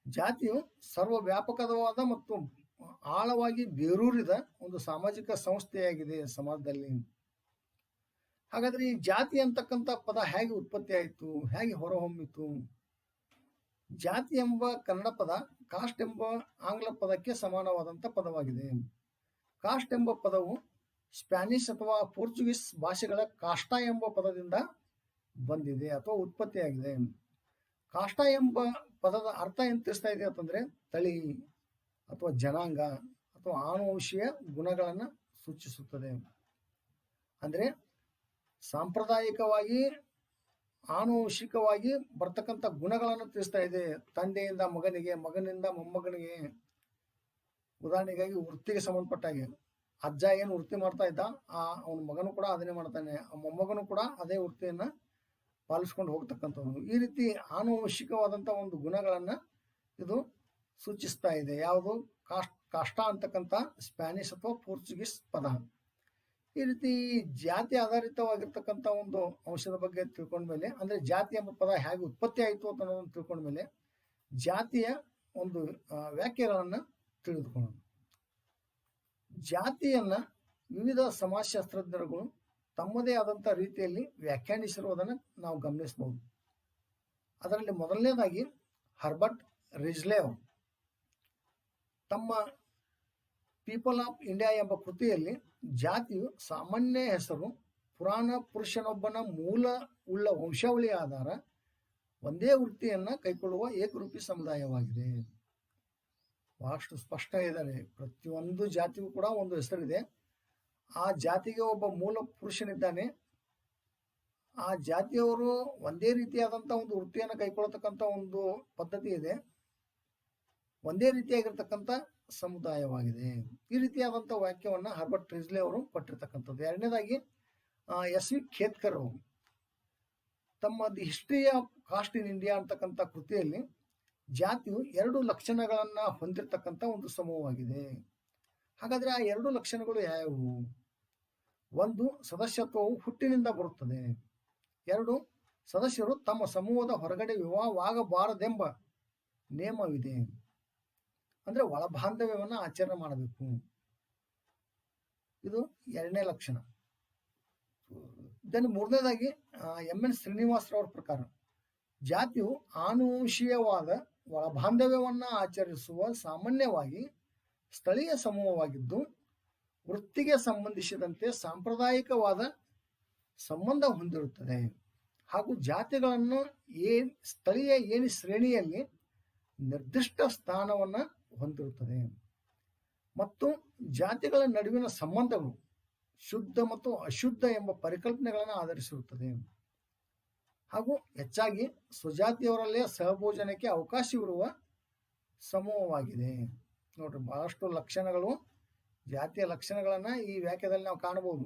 ಜಾತಿಯು ಸರ್ವವ್ಯಾಪಕವಾದ ಮತ್ತು ಆಳವಾಗಿ ಬೇರೂರಿದ ಒಂದು ಸಾಮಾಜಿಕ ಸಂಸ್ಥೆಯಾಗಿದೆ ಸಮಾಜದಲ್ಲಿ. ಹಾಗಾದ್ರೆ ಈ ಜಾತಿ ಅಂತಕ್ಕಂಥ ಪದ ಹೇಗೆ ಉತ್ಪತ್ತಿ ಆಯಿತು, ಹೇಗೆ ಹೊರಹೊಮ್ಮಿತು? ಜಾತಿ ಎಂಬ ಕನ್ನಡ ಪದ ಕಾಸ್ಟ್ ಎಂಬ ಆಂಗ್ಲ ಪದಕ್ಕೆ ಸಮಾನವಾದಂಥ ಪದವಾಗಿದೆ. ಕಾಸ್ಟ್ ಎಂಬ ಪದವು ಸ್ಪ್ಯಾನಿಷ್ ಅಥವಾ ಪೋರ್ಚುಗೀಸ್ ಭಾಷೆಗಳ ಕಾಸ್ಟಾ ಎಂಬ ಪದದಿಂದ ಬಂದಿದೆ ಅಥವಾ ಉತ್ಪತ್ತಿಯಾಗಿದೆ. ಕಾಸ್ಟಾ ಎಂಬ ಪದದ ಅರ್ಥ ಏನು ತಿಳಿಸ್ತಾ ಇದೆ ಅಂತಂದ್ರೆ ತಳಿ ಅಥವಾ ಜನಾಂಗ ಅಥವಾ ಆನುವಂಶೀಯ ಗುಣಗಳನ್ನು ಸೂಚಿಸುತ್ತದೆ. ಅಂದ್ರೆ ಸಾಂಪ್ರದಾಯಿಕವಾಗಿ ಆನುವಂಶಿಕವಾಗಿ ಬರ್ತಕ್ಕಂಥ ಗುಣಗಳನ್ನು ತಿಳಿಸ್ತಾ ಇದೆ. ತಂದೆಯಿಂದ ಮಗನಿಗೆ, ಮಗನಿಂದ ಮೊಮ್ಮಗನಿಗೆ. ಉದಾಹರಣೆಗಾಗಿ ವೃತ್ತಿಗೆ ಸಂಬಂಧಪಟ್ಟಾಗೆ ಅಜ್ಜ ಏನು ವೃತ್ತಿ ಮಾಡ್ತಾ ಇದ್ದ, ಅವನ ಮಗನು ಕೂಡ ಅದನ್ನೇ ಮಾಡ್ತಾನೆ, ಆ ಮೊಮ್ಮಗನು ಕೂಡ ಅದೇ ವೃತ್ತಿಯನ್ನ ಪಾಲಿಸ್ಕೊಂಡು ಹೋಗ್ತಕ್ಕಂಥವ್ರು. ಈ ರೀತಿ ಆನುವಂಶಿಕವಾದಂಥ ಒಂದು ಗುಣಗಳನ್ನ ಇದು ಸೂಚಿಸ್ತಾ ಇದೆ. ಯಾವುದು? ಕಾಸ್ಟಾ ಅಂತಕ್ಕಂಥ ಸ್ಪ್ಯಾನಿಷ್ ಅಥವಾ ಪೋರ್ಚುಗೀಸ್ ಪದ. ಈ ರೀತಿ ಜಾತಿ ಆಧಾರಿತವಾಗಿರ್ತಕ್ಕಂಥ ಒಂದು ಅಂಶದ ಬಗ್ಗೆ ತಿಳ್ಕೊಂಡ್ಮೇಲೆ, ಅಂದ್ರೆ ಜಾತಿ ಎಂಬ ಪದ ಹೇಗೆ ಉತ್ಪತ್ತಿ ಆಯಿತು ಅಂತ ಅನ್ನೋದನ್ನು ತಿಳ್ಕೊಂಡ್ಮೇಲೆ ಜಾತಿಯ ಒಂದು ವ್ಯಾಖ್ಯೆಗಳನ್ನ ತಿಳಿದುಕೊಳ್ಳೋಣ. ಜಾತಿಯನ್ನ ವಿವಿಧ ಸಮಾಜಶಾಸ್ತ್ರಜ್ಞರುಗಳು ತಮ್ಮದೇ ಆದಂಥ ರೀತಿಯಲ್ಲಿ ವ್ಯಾಖ್ಯಾನಿಸಿರುವುದನ್ನು ನಾವು ಗಮನಿಸಬಹುದು. ಅದರಲ್ಲಿ ಮೊದಲನೇದಾಗಿ ಹರ್ಬರ್ಟ್ ರಿಜ್ಲೆವ್ ತಮ್ಮ ಪೀಪಲ್ ಆಫ್ ಇಂಡಿಯಾ ಎಂಬ ಕೃತಿಯಲ್ಲಿ ಜಾತಿಯು ಸಾಮಾನ್ಯ ಹೆಸರು, ಪುರಾಣ ಪುರುಷನೊಬ್ಬನ ಮೂಲ ಉಳ್ಳ ವಂಶಾವಳಿಯ ಆಧಾರ, ಒಂದೇ ವೃತ್ತಿಯನ್ನ ಕೈಗೊಳ್ಳುವ ಏಕರೂಪಿ ಸಮುದಾಯವಾಗಿದೆ. ಬಹಳಷ್ಟು ಸ್ಪಷ್ಟ ಇದ್ದಾರೆ. ಪ್ರತಿಯೊಂದು ಜಾತಿಗೂ ಕೂಡ ಒಂದು ಹೆಸರಿದೆ. ಆ ಜಾತಿಗೆ ಒಬ್ಬ ಮೂಲ ಪುರುಷನಿದ್ದಾನೆ. ಆ ಜಾತಿಯವರು ಒಂದೇ ರೀತಿಯಾದಂಥ ಒಂದು ವೃತ್ತಿಯನ್ನು ಕೈಗೊಳ್ಳತಕ್ಕಂಥ ಒಂದು ಪದ್ಧತಿ ಇದೆ. ಒಂದೇ ರೀತಿಯಾಗಿರ್ತಕ್ಕಂಥ ಸಮುದಾಯವಾಗಿದೆ. ಈ ರೀತಿಯಾದಂಥ ವಾಕ್ಯವನ್ನು ಹರ್ಬರ್ಟ್ ರಿಜ್ಲೆ ಅವರು ಕೊಟ್ಟಿರ್ತಕ್ಕಂಥದ್ದು. ಎರಡನೇದಾಗಿ ಎಸ್ ವಿ ಖೇತ್ಕರ್ ಅವರು ತಮ್ಮ the history of cost in India ಅಂತಕ್ಕಂಥ ಕೃತಿಯಲ್ಲಿ ಜಾತಿಯು 2 ಲಕ್ಷಣಗಳನ್ನ ಹೊಂದಿರತಕ್ಕಂಥ ಒಂದು ಸಮೂಹವಾಗಿದೆ. ಹಾಗಾದ್ರೆ ಆ 2 ಲಕ್ಷಣಗಳು ಯಾವುವು? ಒಂದು, ಸದಸ್ಯತ್ವವು ಹುಟ್ಟಿನಿಂದ ಬರುತ್ತದೆ. 2, ಸದಸ್ಯರು ತಮ್ಮ ಸಮೂಹದ ಹೊರಗಡೆ ವಿವಾಹವಾಗಬಾರದೆಂಬ ನಿಯಮವಿದೆ. ಅಂದ್ರೆ ಒಳಬಾಂಧವ್ಯವನ್ನ ಆಚರಣೆ ಮಾಡಬೇಕು. ಇದು 2ನೇ ಲಕ್ಷಣ. ದೆನ್ ಮೂರನೇದಾಗಿ ಎಂ.ಎನ್. ಶ್ರೀನಿವಾಸರವರ ಪ್ರಕಾರ ಜಾತಿಯು ಆನುವಂಶೀಯವಾದ ಒಳಬಾಂಧವ್ಯವನ್ನ ಆಚರಿಸುವ ಸಾಮಾನ್ಯವಾಗಿ ಸ್ಥಳೀಯ ಸಮೂಹವಾಗಿದ್ದು, ವೃತ್ತಿಗೆ ಸಂಬಂಧಿಸಿದಂತೆ ಸಾಂಪ್ರದಾಯಿಕವಾದ ಸಂಬಂಧ ಹೊಂದಿರುತ್ತದೆ ಹಾಗೂ ಜಾತಿಗಳನ್ನು ಸ್ಥಳೀಯ ಏಣಿ ಶ್ರೇಣಿಯಲ್ಲಿ ನಿರ್ದಿಷ್ಟ ಸ್ಥಾನವನ್ನು ಹೊಂದಿರುತ್ತದೆ ಮತ್ತು ಜಾತಿಗಳ ನಡುವಿನ ಸಂಬಂಧಗಳು ಶುದ್ಧ ಮತ್ತು ಅಶುದ್ಧ ಎಂಬ ಪರಿಕಲ್ಪನೆಗಳನ್ನು ಆಧರಿಸಿರುತ್ತದೆ ಹಾಗೂ ಹೆಚ್ಚಾಗಿ ಸ್ವಜಾತಿಯವರಲ್ಲೇ ಸಹಭೋಜನಕ್ಕೆ ಅವಕಾಶವಿರುವ ಸಮೂಹವಾಗಿದೆ. ನೋಡ್ರಿ, ಬಹಳಷ್ಟು ಲಕ್ಷಣಗಳು, ಜಾತಿಯ ಲಕ್ಷಣಗಳನ್ನ ಈ ವ್ಯಾಖ್ಯಾನದಲ್ಲಿ ನಾವು ಕಾಣಬಹುದು.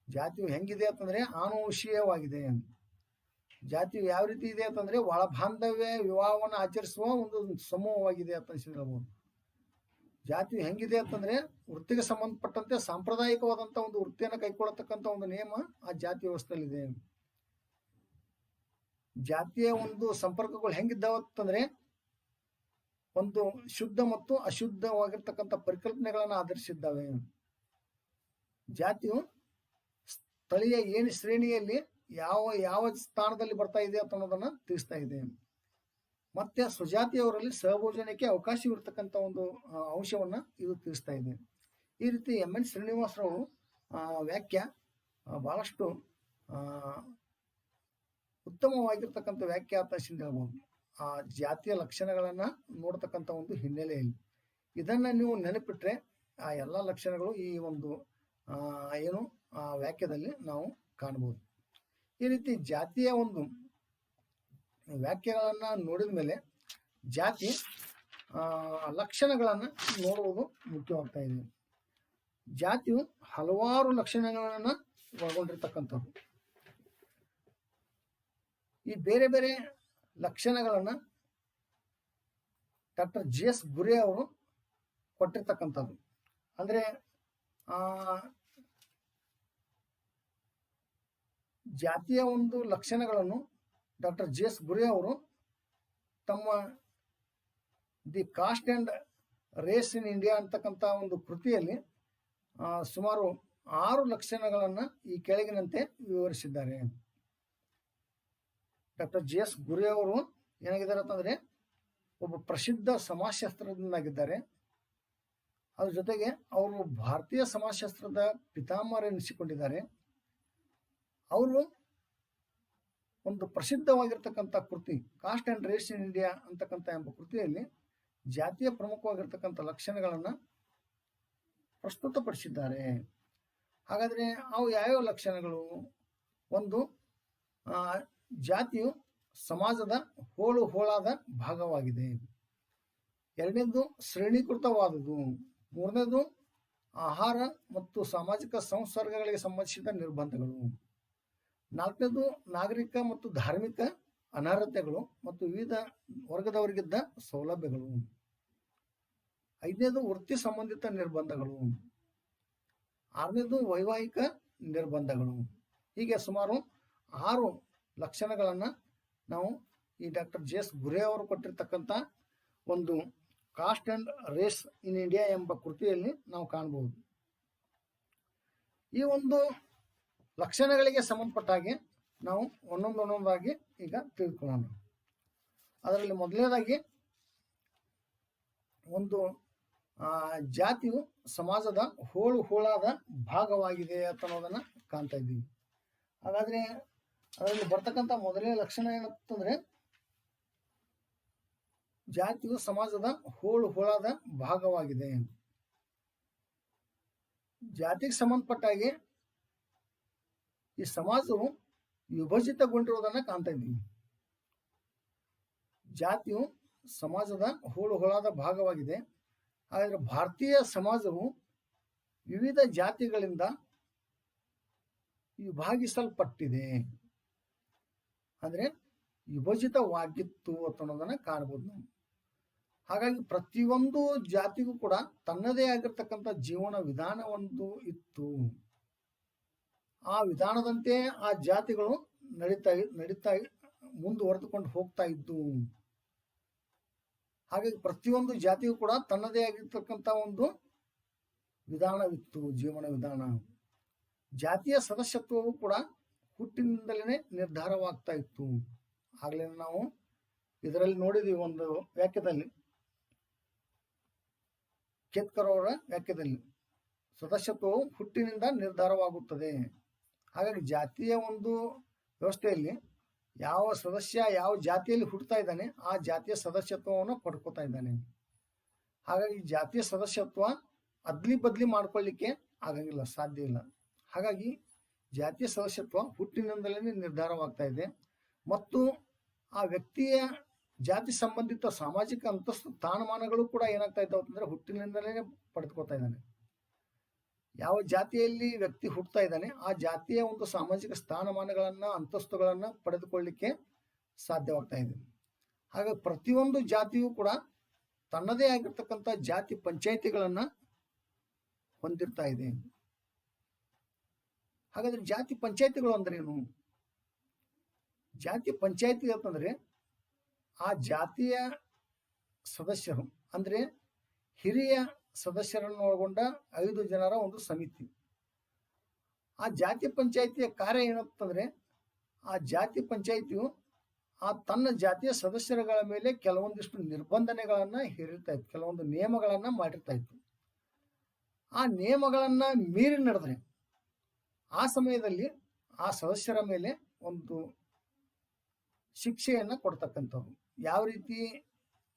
ಜಾತಿಯು ಹೆಂಗಿದೆ ಅಂತಂದ್ರೆ ಆನುವಂಶೀಯವಾಗಿದೆ. ಜಾತಿಯು ಯಾವ ರೀತಿ ಇದೆ ಅಂತಂದ್ರೆ ಒಳಬಾಂಧವ್ಯ ವಿವಾಹವನ್ನು ಆಚರಿಸುವ ಒಂದು ಸಮೂಹವಾಗಿದೆ ಅಂತ ಹೇಳ್ಬೋದು. ಜಾತಿಯು ಹೆಂಗಿದೆ ಅಂತಂದ್ರೆ ವೃತ್ತಿಗೆ ಸಂಬಂಧಪಟ್ಟಂತೆ ಸಾಂಪ್ರದಾಯಿಕವಾದಂಥ ಒಂದು ವೃತ್ತಿಯನ್ನು ಕೈಗೊಳ್ಳತಕ್ಕಂಥ ಒಂದು ನಿಯಮ ಆ ಜಾತಿ ವ್ಯವಸ್ಥೆಯಲ್ಲಿದೆ. ಜಾತಿಯ ಒಂದು ಸಂಪರ್ಕಗಳು ಹೆಂಗಿದ್ದಾವ ಅಂತಂದ್ರೆ ಒಂದು ಶುದ್ಧ ಮತ್ತು ಅಶುದ್ಧವಾಗಿರ್ತಕ್ಕಂಥ ಪರಿಕಲ್ಪನೆಗಳನ್ನು ಆಧರಿಸಿದ್ದಾವೆ. ಜಾತಿಯು ಸ್ಥಳೀಯ ಏನು ಶ್ರೇಣಿಯಲ್ಲಿ ಯಾವ ಸ್ಥಾನದಲ್ಲಿ ಬರ್ತಾ ಇದೆ ಅಂತ ಅನ್ನೋದನ್ನ ತಿಳಿಸ್ತಾ ಇದೆ. ಮತ್ತೆ ಸ್ವಜಾತಿಯವರಲ್ಲಿ ಸಹಭೋಜನಕ್ಕೆ ಅವಕಾಶವಿರ್ತಕ್ಕಂಥ ಒಂದು ಅಂಶವನ್ನ ಇದು ತಿಳಿಸ್ತಾ ಇದೆ. ಈ ರೀತಿ ಎಂ.ಎನ್. ಶ್ರೀನಿವಾಸರವರು ವ್ಯಾಖ್ಯ ಬಹಳಷ್ಟು ಉತ್ತಮವಾಗಿರ್ತಕ್ಕಂಥ ವ್ಯಾಖ್ಯ ಅಂತ ಹೇಳ್ಬೋದು. ಆ ಜಾತಿಯ ಲಕ್ಷಣಗಳನ್ನ ನೋಡ್ತಕ್ಕಂಥ ಒಂದು ಹಿನ್ನೆಲೆಯಲ್ಲಿ ಇದನ್ನ ನೀವು ನೆನಪಿಟ್ರೆ ಆ ಎಲ್ಲ ಲಕ್ಷಣಗಳು ಈ ಒಂದು ವ್ಯಾಖ್ಯದಲ್ಲಿ ನಾವು ಕಾಣಬಹುದು. ಈ ರೀತಿ ಜಾತಿಯ ಒಂದು ವ್ಯಾಖ್ಯೆಗಳನ್ನ ನೋಡಿದ ಮೇಲೆ ಜಾತಿ ಲಕ್ಷಣಗಳನ್ನ ನೋಡುವುದು ಮುಖ್ಯವಾಗ್ತಾ ಇದೆ. ಜಾತಿಯು ಹಲವಾರು ಲಕ್ಷಣಗಳನ್ನ ಒಳಗೊಂಡಿರ್ತಕ್ಕಂಥದ್ದು. ಈ ಬೇರೆ ಬೇರೆ ಲಕ್ಷಣಗಳನ್ನ ಡಾಕ್ಟರ್ ಜಿ.ಎಸ್. ಗುರೆ ಅವರು ಕೊಟ್ಟಿರ್ತಕ್ಕಂಥದ್ದು. ಅಂದ್ರೆ ಜಾತಿಯ ಒಂದು ಲಕ್ಷಣಗಳನ್ನು ಡಾಕ್ಟರ್ ಜಿ.ಎಸ್. ಗುರೆ ಅವರು ತಮ್ಮ the caste and race in India ಅಂತಕ್ಕಂಥ ಒಂದು ಕೃತಿಯಲ್ಲಿ ಸುಮಾರು 6 ಲಕ್ಷಣಗಳನ್ನು ಈ ಕೆಳಗಿನಂತೆ ವಿವರಿಸಿದ್ದಾರೆ. Doctor GS. ಗುರೆ ಅವರು ಏನಾಗಿದ್ದಾರೆ ಅಂತಂದ್ರೆ ಒಬ್ಬ ಪ್ರಸಿದ್ಧ ಸಮಾಜಶಾಸ್ತ್ರಜ್ಞನಾಗಿದ್ದಾರೆ. ಅದ್ರ ಜೊತೆಗೆ ಅವರು ಭಾರತೀಯ ಸಮಾಜಶಾಸ್ತ್ರದ ಪಿತಾಮಹರೆನಿಸಿಕೊಂಡಿದ್ದಾರೆ. ಅವರು ಒಂದು ಪ್ರಸಿದ್ಧವಾಗಿರ್ತಕ್ಕಂಥ ಕೃತಿ caste and race in India ಅಂತಕ್ಕಂಥ ಎಂಬ ಕೃತಿಯಲ್ಲಿ ಜಾತಿಯ ಪ್ರಮುಖವಾಗಿರ್ತಕ್ಕಂಥ ಲಕ್ಷಣಗಳನ್ನು ಪ್ರಸ್ತುತಪಡಿಸಿದ್ದಾರೆ. ಹಾಗಾದ್ರೆ ಅವು ಯಾವ್ಯಾವ ಲಕ್ಷಣಗಳು? ಒಂದು, ಜಾತಿಯು ಸಮಾಜದ ಹೋಳಾದ ಭಾಗವಾಗಿದೆ. ಎರಡನೇದು ಶ್ರೇಣೀಕೃತವಾದುದು. ಮೂರನೇದು ಆಹಾರ ಮತ್ತು ಸಾಮಾಜಿಕ ಸಂಸರ್ಗಗಳಿಗೆ ಸಂಬಂಧಿಸಿದ ನಿರ್ಬಂಧಗಳು. ನಾಲ್ಕನೇದು ನಾಗರಿಕ ಮತ್ತು ಧಾರ್ಮಿಕ ಅನರ್ಹತೆಗಳು ಮತ್ತು ವಿವಿಧ ವರ್ಗದವರಿಗಿದ್ದ ಸೌಲಭ್ಯಗಳು. ಐದನೇದು ವೃತ್ತಿ ಸಂಬಂಧಿತ ನಿರ್ಬಂಧಗಳು. ಆರನೇದು ವೈವಾಹಿಕ ನಿರ್ಬಂಧಗಳು. ಹೀಗೆ ಸುಮಾರು 6 ಲಕ್ಷಣಗಳನ್ನು ನಾವು ಈ ಡಾಕ್ಟರ್ ಜಿ.ಎಸ್. ಗುರೆ ಅವರು ಕೊಟ್ಟಿರ್ತಕ್ಕಂಥ ಒಂದು cost and race in India ಎಂಬ ಕೃತಿಯಲ್ಲಿ ನಾವು ಕಾಣಬಹುದು. ಈ ಒಂದು ಲಕ್ಷಣಗಳಿಗೆ ಸಂಬಂಧಪಟ್ಟ ಹಾಗೆ ನಾವು ಒಂದೊಂದಾಗಿ ಈಗ ತಿಳ್ಕೊಳ್ಳೋಣ. ಅದರಲ್ಲಿ ಮೊದಲನೇದಾಗಿ ಒಂದು ಜಾತಿಯು ಸಮಾಜದ ಹೋಳಾದ ಭಾಗವಾಗಿದೆ ಅಂತ ಅನ್ನೋದನ್ನ ಕಾಣ್ತಾ ಇದ್ದೀವಿ. ಹಾಗಾದ್ರೆ ಅದರಲ್ಲಿ ಬರ್ತಕ್ಕಂಥ ಮೊದಲನೇ ಲಕ್ಷಣ ಏನಂತಂದ್ರೆ ಜಾತಿಯು ಸಮಾಜದ ಹೋಳಾದ ಭಾಗವಾಗಿದೆ. ಜಾತಿಗೆ ಸಂಬಂಧಪಟ್ಟ ಹಾಗೆ ಈ ಸಮಾಜವು ವಿಭಜಿತಗೊಂಡಿರುವುದನ್ನ ಕಾಣ್ತಾ ಇದ್ದೀವಿ. ಜಾತಿಯು ಸಮಾಜದ ಹೋಳಾದ ಭಾಗವಾಗಿದೆ. ಹಾಗಾದ್ರೆ ಭಾರತೀಯ ಸಮಾಜವು ವಿವಿಧ ಜಾತಿಗಳಿಂದ ವಿಭಾಗಿಸಲ್ಪಟ್ಟಿದೆ, ಅಂದ್ರೆ ವಿಭಜಿತವಾಗಿತ್ತು ಅಂತ ಅನ್ನೋದನ್ನ ಕಾಣಬಹುದು ನಾವು. ಹಾಗಾಗಿ ಪ್ರತಿಯೊಂದು ಜಾತಿಗೂ ಕೂಡ ತನ್ನದೇ ಆಗಿರ್ತಕ್ಕಂಥ ಜೀವನ ವಿಧಾನವೊಂದು ಇತ್ತು. ಆ ವಿಧಾನದಂತೆ ಆ ಜಾತಿಗಳು ನಡೀತಾ ಮುಂದುವರೆದುಕೊಂಡು ಹೋಗ್ತಾ ಇದ್ದು. ಹಾಗಾಗಿ ಪ್ರತಿಯೊಂದು ಜಾತಿಗೂ ಕೂಡ ತನ್ನದೇ ಆಗಿರ್ತಕ್ಕಂಥ ಒಂದು ವಿಧಾನವಿತ್ತು, ಜೀವನ ವಿಧಾನ. ಜಾತಿಯ ಸದಸ್ಯತ್ವವು ಕೂಡ ಹುಟ್ಟಿನಿಂದಲೇ ನಿರ್ಧಾರವಾಗ್ತಾ ಇತ್ತು. ಆಗ್ಲೇ ನಾವು ಇದರಲ್ಲಿ ನೋಡಿದ್ವಿ ಒಂದು ವ್ಯಾಖ್ಯದಲ್ಲಿ, ಕೇತ್ಕರ್ ಅವರ ವ್ಯಾಖ್ಯದಲ್ಲಿ, ಸದಸ್ಯತ್ವವು ಹುಟ್ಟಿನಿಂದ ನಿರ್ಧಾರವಾಗುತ್ತದೆ. ಹಾಗಾಗಿ ಜಾತಿಯ ಒಂದು ವ್ಯವಸ್ಥೆಯಲ್ಲಿ ಯಾವ ಸದಸ್ಯ ಯಾವ ಜಾತಿಯಲ್ಲಿ ಹುಟ್ಟುತ್ತಾ ಇದ್ದಾನೆ ಆ ಜಾತಿಯ ಸದಸ್ಯತ್ವವನ್ನು ಪಡ್ಕೋತಾ ಇದ್ದಾನೆ. ಹಾಗಾಗಿ ಜಾತಿಯ ಸದಸ್ಯತ್ವ ಅದ್ಲಿ ಬದ್ಲಿ ಮಾಡ್ಕೊಳ್ಳಿಕ್ಕೆ ಆಗಂಗಿಲ್ಲ, ಸಾಧ್ಯ ಇಲ್ಲ. ಹಾಗಾಗಿ ಜಾತಿಯ ಸದಸ್ಯತ್ವ ಹುಟ್ಟಿನಿಂದಲೇ ನಿರ್ಧಾರವಾಗ್ತಾ ಇದೆ ಮತ್ತು ಆ ವ್ಯಕ್ತಿಯ ಜಾತಿ ಸಂಬಂಧಿತ ಸಾಮಾಜಿಕ ಅಂತಸ್ತು ಸ್ಥಾನಮಾನಗಳು ಕೂಡ ಏನಾಗ್ತಾ ಇದ್ದಾವೆ ಅಂತಂದ್ರೆ ಹುಟ್ಟಿನಿಂದಲೇ ಪಡೆದುಕೊಳ್ತಾ ಇದ್ದಾನೆ. ಯಾವ ಜಾತಿಯಲ್ಲಿ ವ್ಯಕ್ತಿ ಹುಟ್ಟುತ್ತಾ ಇದ್ದಾನೆ ಆ ಜಾತಿಯ ಒಂದು ಸಾಮಾಜಿಕ ಸ್ಥಾನಮಾನಗಳನ್ನ ಅಂತಸ್ತುಗಳನ್ನ ಪಡೆದುಕೊಳ್ಳಿಕ್ಕೆ ಸಾಧ್ಯವಾಗ್ತಾ ಇದೆ. ಹಾಗಾಗಿ ಪ್ರತಿಯೊಂದು ಜಾತಿಯೂ ಕೂಡ ತನ್ನದೇ ಆಗಿರ್ತಕ್ಕಂಥ ಜಾತಿ ಪಂಚಾಯಿತಿಗಳನ್ನ ಹೊಂದಿರ್ತಾ ಇದೆ. ಹಾಗಾದ್ರೆ ಜಾತಿ ಪಂಚಾಯಿತಿಗಳು ಅಂದ್ರೆ ಏನು? ಜಾತಿ ಪಂಚಾಯಿತಿ ಅಂತಂದ್ರೆ ಆ ಜಾತಿಯ ಸದಸ್ಯರು ಅಂದರೆ ಹಿರಿಯ ಸದಸ್ಯರನ್ನು ಒಳಗೊಂಡ 5 ಜನರ ಒಂದು ಸಮಿತಿ. ಆ ಜಾತಿ ಪಂಚಾಯಿತಿಯ ಕಾರ್ಯ ಏನಂತಂದ್ರೆ, ಆ ಜಾತಿ ಪಂಚಾಯಿತಿಯು ಆ ತನ್ನ ಜಾತಿಯ ಸದಸ್ಯರುಗಳ ಮೇಲೆ ಕೆಲವೊಂದಿಷ್ಟು ನಿರ್ಬಂಧನೆಗಳನ್ನ ಹೇರಿರ್ತಾ ಇತ್ತು, ಕೆಲವೊಂದು ನಿಯಮಗಳನ್ನ ಮಾಡಿರ್ತಾ ಇತ್ತು. ಆ ನಿಯಮಗಳನ್ನ ಮೀರಿ ನಡೆದ್ರೆ ಆ ಸಮಯದಲ್ಲಿ ಆ ಸದಸ್ಯರ ಮೇಲೆ ಒಂದು ಶಿಕ್ಷೆಯನ್ನ ಕೊಡ್ತಕ್ಕಂಥದ್ದು. ಯಾವ ರೀತಿ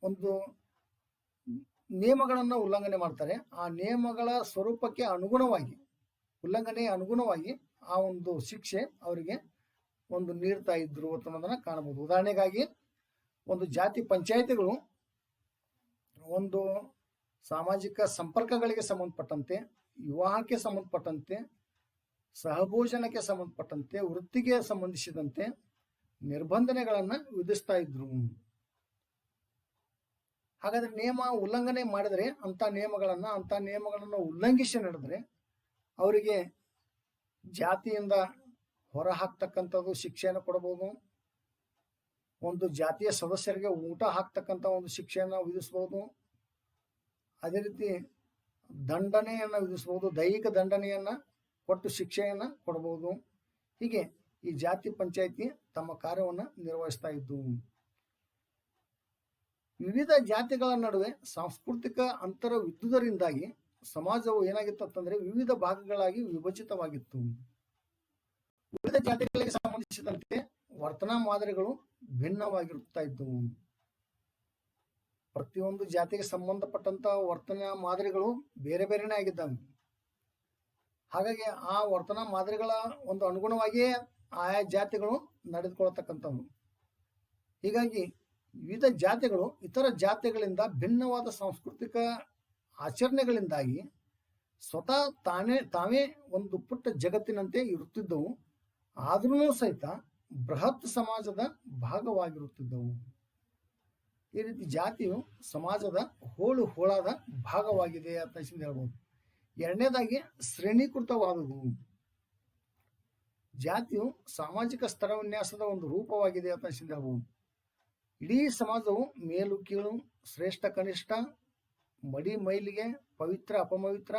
ಒಂದು ನಿಯಮಗಳನ್ನು ಉಲ್ಲಂಘನೆ ಮಾಡ್ತಾರೆ, ಆ ನಿಯಮಗಳ ಸ್ವರೂಪಕ್ಕೆ ಅನುಗುಣವಾಗಿ, ಉಲ್ಲಂಘನೆಯ ಅನುಗುಣವಾಗಿ ಆ ಒಂದು ಶಿಕ್ಷೆ ಅವರಿಗೆ ಒಂದು ನೀಡ್ತಾ ಇದ್ರು ಅನ್ನೋದನ್ನ ಕಾಣಬಹುದು. ಉದಾಹರಣೆಗಾಗಿ ಒಂದು ಜಾತಿ ಪಂಚಾಯಿತಿಗಳು ಒಂದು ಸಾಮಾಜಿಕ ಸಂಪರ್ಕಗಳಿಗೆ ಸಂಬಂಧಪಟ್ಟಂತೆ, ವಿವಾಹಕ್ಕೆ ಸಂಬಂಧಪಟ್ಟಂತೆ, ಸಹಭೋಜನಕ್ಕೆ ಸಂಬಂಧಪಟ್ಟಂತೆ, ವೃತ್ತಿಗೆ ಸಂಬಂಧಿಸಿದಂತೆ ನಿರ್ಬಂಧನೆಗಳನ್ನ ವಿಧಿಸ್ತಾ ಇದ್ರು. ಹಾಗಾದ್ರೆ ನಿಯಮ ಉಲ್ಲಂಘನೆ ಮಾಡಿದರೆ ಅಂತ ನಿಯಮಗಳನ್ನು ಉಲ್ಲಂಘಿಸಿ ನಡೆದ್ರೆ ಅವರಿಗೆ ಜಾತಿಯಿಂದ ಹೊರ ಹಾಕ್ತಕ್ಕಂಥದ್ದು ಶಿಕ್ಷೆಯನ್ನು ಕೊಡಬಹುದು. ಒಂದು ಜಾತಿಯ ಸದಸ್ಯರಿಗೆ ಊಟ ಹಾಕ್ತಕ್ಕಂಥ ಒಂದು ಶಿಕ್ಷೆಯನ್ನು ವಿಧಿಸಬಹುದು. ಅದೇ ರೀತಿ ದಂಡನೆಯನ್ನು ವಿಧಿಸಬಹುದು, ದೈಹಿಕ ದಂಡನೆಯನ್ನ ಕೊಟ್ಟು ಶಿಕ್ಷೆಯನ್ನ ಕೊಡಬಹುದು. ಹೀಗೆ ಈ ಜಾತಿ ಪಂಚಾಯಿತಿ ತಮ್ಮ ಕಾರ್ಯವನ್ನು ನಿರ್ವಹಿಸ್ತಾ ಇದ್ದು. ವಿವಿಧ ಜಾತಿಗಳ ನಡುವೆ ಸಾಂಸ್ಕೃತಿಕ ಅಂತರವಿದ್ದುದರಿಂದಾಗಿ ಸಮಾಜವು ಏನಾಗಿತ್ತು ಅಂತಂದ್ರೆ ವಿವಿಧ ಭಾಗಗಳಾಗಿ ವಿಭಜಿತವಾಗಿತ್ತು. ವಿವಿಧ ಜಾತಿಗಳಿಗೆ ಸಂಬಂಧಿಸಿದಂತೆ ವರ್ತನಾ ಮಾದರಿಗಳು ಭಿನ್ನವಾಗಿರುತ್ತಾ ಇದ್ದವು. ಪ್ರತಿಯೊಂದು ಜಾತಿಗೆ ಸಂಬಂಧಪಟ್ಟಂತ ವರ್ತನಾ ಮಾದರಿಗಳು ಬೇರೆ ಬೇರೆನೇ ಆಗಿದ್ದಾವೆ. ಹಾಗಾಗಿ ಆ ವರ್ತನಾ ಮಾದರಿಗಳ ಒಂದು ಅನುಗುಣವಾಗಿಯೇ ಆಯಾ ಜಾತಿಗಳು ನಡೆದುಕೊಳ್ಳತಕ್ಕಂಥವು. ಹೀಗಾಗಿ ವಿವಿಧ ಜಾತಿಗಳು ಇತರ ಜಾತಿಗಳಿಂದ ಭಿನ್ನವಾದ ಸಾಂಸ್ಕೃತಿಕ ಆಚರಣೆಗಳಿಂದಾಗಿ ಸ್ವತಃ ತಾವೇ ಒಂದು ಪುಟ್ಟ ಜಗತ್ತಿನಂತೆ ಇರುತ್ತಿದ್ದವು. ಆದ್ರೂ ಸಹಿತ ಬೃಹತ್ ಸಮಾಜದ ಭಾಗವಾಗಿರುತ್ತಿದ್ದವು. ಈ ರೀತಿ ಜಾತಿಯು ಸಮಾಜದ ಹೋಳಾದ ಭಾಗವಾಗಿದೆ ಅಂತ ಹೇಳ್ಬೋದು. ಎರಡನೇದಾಗಿ ಶ್ರೇಣೀಕೃತವಾದುದು. ಜಾತಿಯು ಸಾಮಾಜಿಕ ಸ್ತರ ವಿನ್ಯಾಸದ ಒಂದು ರೂಪವಾಗಿದೆ ಅಂತ ಹೇಳ್ಬೋದು. ಇಡೀ ಸಮಾಜವು ಮೇಲು ಕೀಳು, ಶ್ರೇಷ್ಠ ಕನಿಷ್ಠ, ಮಡಿ ಮೈಲಿಗೆ, ಪವಿತ್ರ ಅಪವಿತ್ರ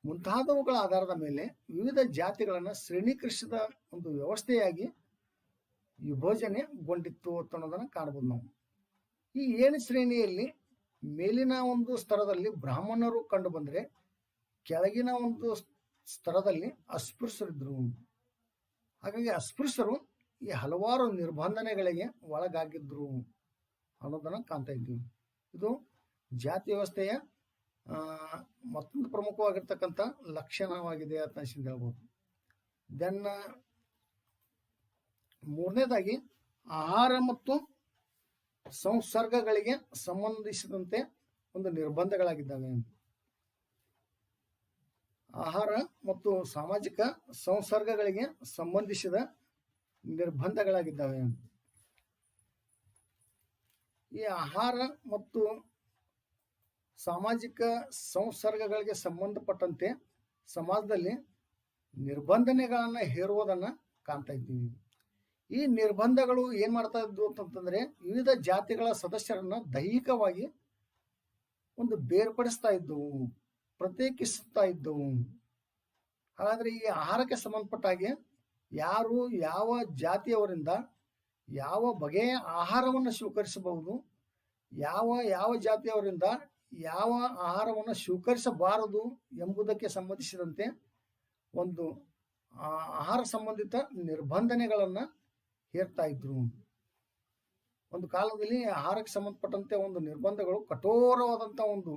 ಮುಂತಾದವುಗಳ ಆಧಾರದ ಮೇಲೆ ವಿವಿಧ ಜಾತಿಗಳನ್ನು ಶ್ರೇಣೀಕರಿಸಿದ ಒಂದು ವ್ಯವಸ್ಥೆಯಾಗಿ ವಿಭಜನೆಗೊಂಡಿತ್ತು ಅನ್ನೋದನ್ನು ಕಾಣಬಹುದು ನಾವು. ಈ 7 ಶ್ರೇಣಿಯಲ್ಲಿ ಮೇಲಿನ ಒಂದು ಸ್ತರದಲ್ಲಿ ಬ್ರಾಹ್ಮಣರು ಕಂಡು ಬಂದರೆ ಕೆಳಗಿನ ಒಂದು ಸ್ತರದಲ್ಲಿ ಅಸ್ಪೃಶ್ಯರಿದ್ರು. ಹಾಗಾಗಿ ಅಸ್ಪೃಶ್ಯರು ಈ ಹಲವಾರು ನಿರ್ಬಂಧನೆಗಳಿಗೆ ಒಳಗಾಗಿದ್ರು ಅನ್ನೋದನ್ನ ಕಾಣ್ತಾ ಇದ್ದೀವಿ. ಇದು ಜಾತಿ ವ್ಯವಸ್ಥೆಯ ಮತ್ತೊಂದು ಪ್ರಮುಖವಾಗಿರ್ತಕ್ಕಂಥ ಲಕ್ಷಣವಾಗಿದೆ ಅಂತ ಹೇಳ್ಬೋದು. ದೆನ್ ಮೂರನೇದಾಗಿ ಆಹಾರ ಮತ್ತು ಸಂಸರ್ಗಗಳಿಗೆ ಸಂಬಂಧಿಸಿದಂತೆ ಒಂದು ನಿರ್ಬಂಧಗಳಾಗಿದ್ದಾವೆ. ಆಹಾರ ಮತ್ತು ಸಾಮಾಜಿಕ ಸಂಸರ್ಗಗಳಿಗೆ ಸಂಬಂಧಿಸಿದ ನಿರ್ಬಂಧಗಳಾಗಿದ್ದಾವೆ. ಈ ಆಹಾರ ಮತ್ತು ಸಾಮಾಜಿಕ ಸಂಸರ್ಗಗಳಿಗೆ ಸಂಬಂಧಪಟ್ಟಂತೆ ಸಮಾಜದಲ್ಲಿ ನಿರ್ಬಂಧನೆಗಳನ್ನ ಹೇರುವುದನ್ನ ಕಾಣ್ತಾ ಇದ್ದೀವಿ. ಈ ನಿರ್ಬಂಧಗಳು ಏನ್ ಮಾಡ್ತಾ ಇದ್ವು ಅಂತಂದ್ರೆ ವಿವಿಧ ಜಾತಿಗಳ ಸದಸ್ಯರನ್ನ ದೈಹಿಕವಾಗಿ ಒಂದು ಬೇರ್ಪಡಿಸ್ತಾ ಇದ್ದವು, ಪ್ರತ್ಯೇಕಿಸ್ತಾ ಇದ್ದವು. ಹಾಗಾದ್ರೆ ಈ ಆಹಾರಕ್ಕೆ ಸಂಬಂಧಪಟ್ಟ ಹಾಗೆ ಯಾರು ಯಾವ ಜಾತಿಯವರಿಂದ ಯಾವ ಬಗೆಯ ಆಹಾರವನ್ನು ಸ್ವೀಕರಿಸಬಹುದು, ಯಾವ ಜಾತಿಯವರಿಂದ ಯಾವ ಆಹಾರವನ್ನು ಸ್ವೀಕರಿಸಬಾರದು ಎಂಬುದಕ್ಕೆ ಸಂಬಂಧಿಸಿದಂತೆ ಒಂದು ಆಹಾರ ಸಂಬಂಧಿತ ನಿರ್ಬಂಧನೆಗಳನ್ನ ಹೇರ್ತಾ ಇದ್ರು. ಒಂದು ಕಾಲದಲ್ಲಿ ಆಹಾರಕ್ಕೆ ಸಂಬಂಧಪಟ್ಟಂತೆ ಒಂದು ನಿರ್ಬಂಧಗಳು ಕಠೋರವಾದಂತ ಒಂದು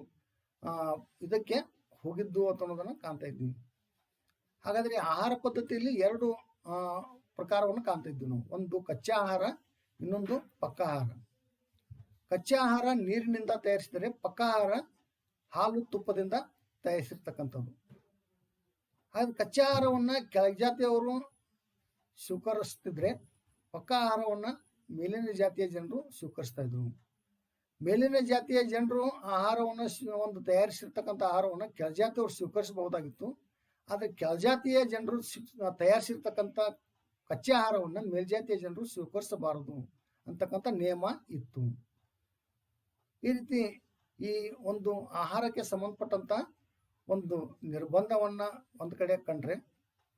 ಇದಕ್ಕೆ ಹೋಗಿದ್ದು ಅನ್ನೋದನ್ನ ಕಾಣ್ತಾ ಇದ್ವಿ. ಹಾಗಾದ್ರೆ ಆಹಾರ ಪದ್ಧತಿಯಲ್ಲಿ 2 ಪ್ರಕಾರವನ್ನು ಕಾಣ್ತಾ ಇದ್ವಿ ನಾವು. ಒಂದು ಕಚ್ಚಾ ಆಹಾರ, ಇನ್ನೊಂದು ಪಕ್ಕಾ ಆಹಾರ. ಕಚ್ಚಾ ಆಹಾರ ನೀರಿನಿಂದ ತಯಾರಿಸಿದರೆ ಪಕ್ಕಾ ಆಹಾರ ಹಾಲು ತುಪ್ಪದಿಂದ ತಯಾರಿಸಿರ್ತಕ್ಕಂಥದ್ದು. ಹಾಗೆ ಕಚ್ಚಾ ಆಹಾರವನ್ನ ಕೆಳಜಾತಿಯವರು ಸ್ವೀಕರಿಸ್ತಿದ್ರೆ ಪಕ್ಕಾ ಆಹಾರವನ್ನ ಮೇಲಿನ ಜಾತಿಯ ಜನರು ಸ್ವೀಕರಿಸ್ತಾ ಇದ್ರು. ಮೇಲಿನ ಜಾತಿಯ ಜನರು ಆಹಾರವನ್ನು ಒಂದು ತಯಾರಿಸಿರ್ತಕ್ಕಂಥ ಆಹಾರವನ್ನು ಕೆಳಜಾತಿಯವರು ಸ್ವೀಕರಿಸಬಹುದಾಗಿತ್ತು. ಆದ್ರೆ ಕೆಳಜಾತಿಯ ಜನರು ತಯಾರಿಸಿರ್ತಕ್ಕಂಥ ಕಚ್ಚಾ ಆಹಾರವನ್ನು ಮೇಲ್ಜಾತಿಯ ಜನರು ಸ್ವೀಕರಿಸಬಾರದು ಅಂತಕ್ಕಂಥ ನಿಯಮ ಇತ್ತು. ಈ ರೀತಿ ಈ ಒಂದು ಆಹಾರಕ್ಕೆ ಸಂಬಂಧಪಟ್ಟಂತ ಒಂದು ನಿರ್ಬಂಧವನ್ನ ಒಂದು ಕಡೆ ಕಂಡ್ರೆ,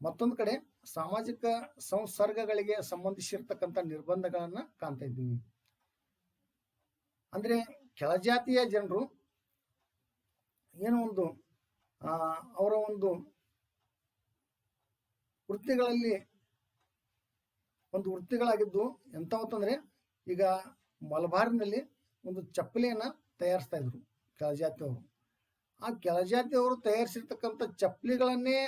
ಮತ್ತೊಂದು ಕಡೆ ಸಾಮಾಜಿಕ ಸಂಸರ್ಗಗಳಿಗೆ ಸಂಬಂಧಿಸಿರ್ತಕ್ಕಂಥ ನಿರ್ಬಂಧಗಳನ್ನ ಕಾಣ್ತಾ ಇದ್ದೀವಿ. ಅಂದ್ರೆ ಕೆಳಜಾತಿಯ ಜನರು ಏನೋ ಒಂದು ಅವರ ಒಂದು ವೃತ್ತಿಗಳಾಗಿದ್ದು ಎಂತಂದ್ರೆ, ಈಗ ಮಲಬಾರಿನಲ್ಲಿ ಒಂದು ಚಪ್ಪಲಿಯನ್ನ ತಯಾರಿಸ್ತಾ ಇದ್ರು ಕೆಳಜಾತಿಯವರು. ಆ ಕೆಳಜಾತಿಯವರು ತಯಾರಿಸಿರ್ತಕ್ಕಂಥ ಚಪ್ಪಲಿಗಳನ್ನೇ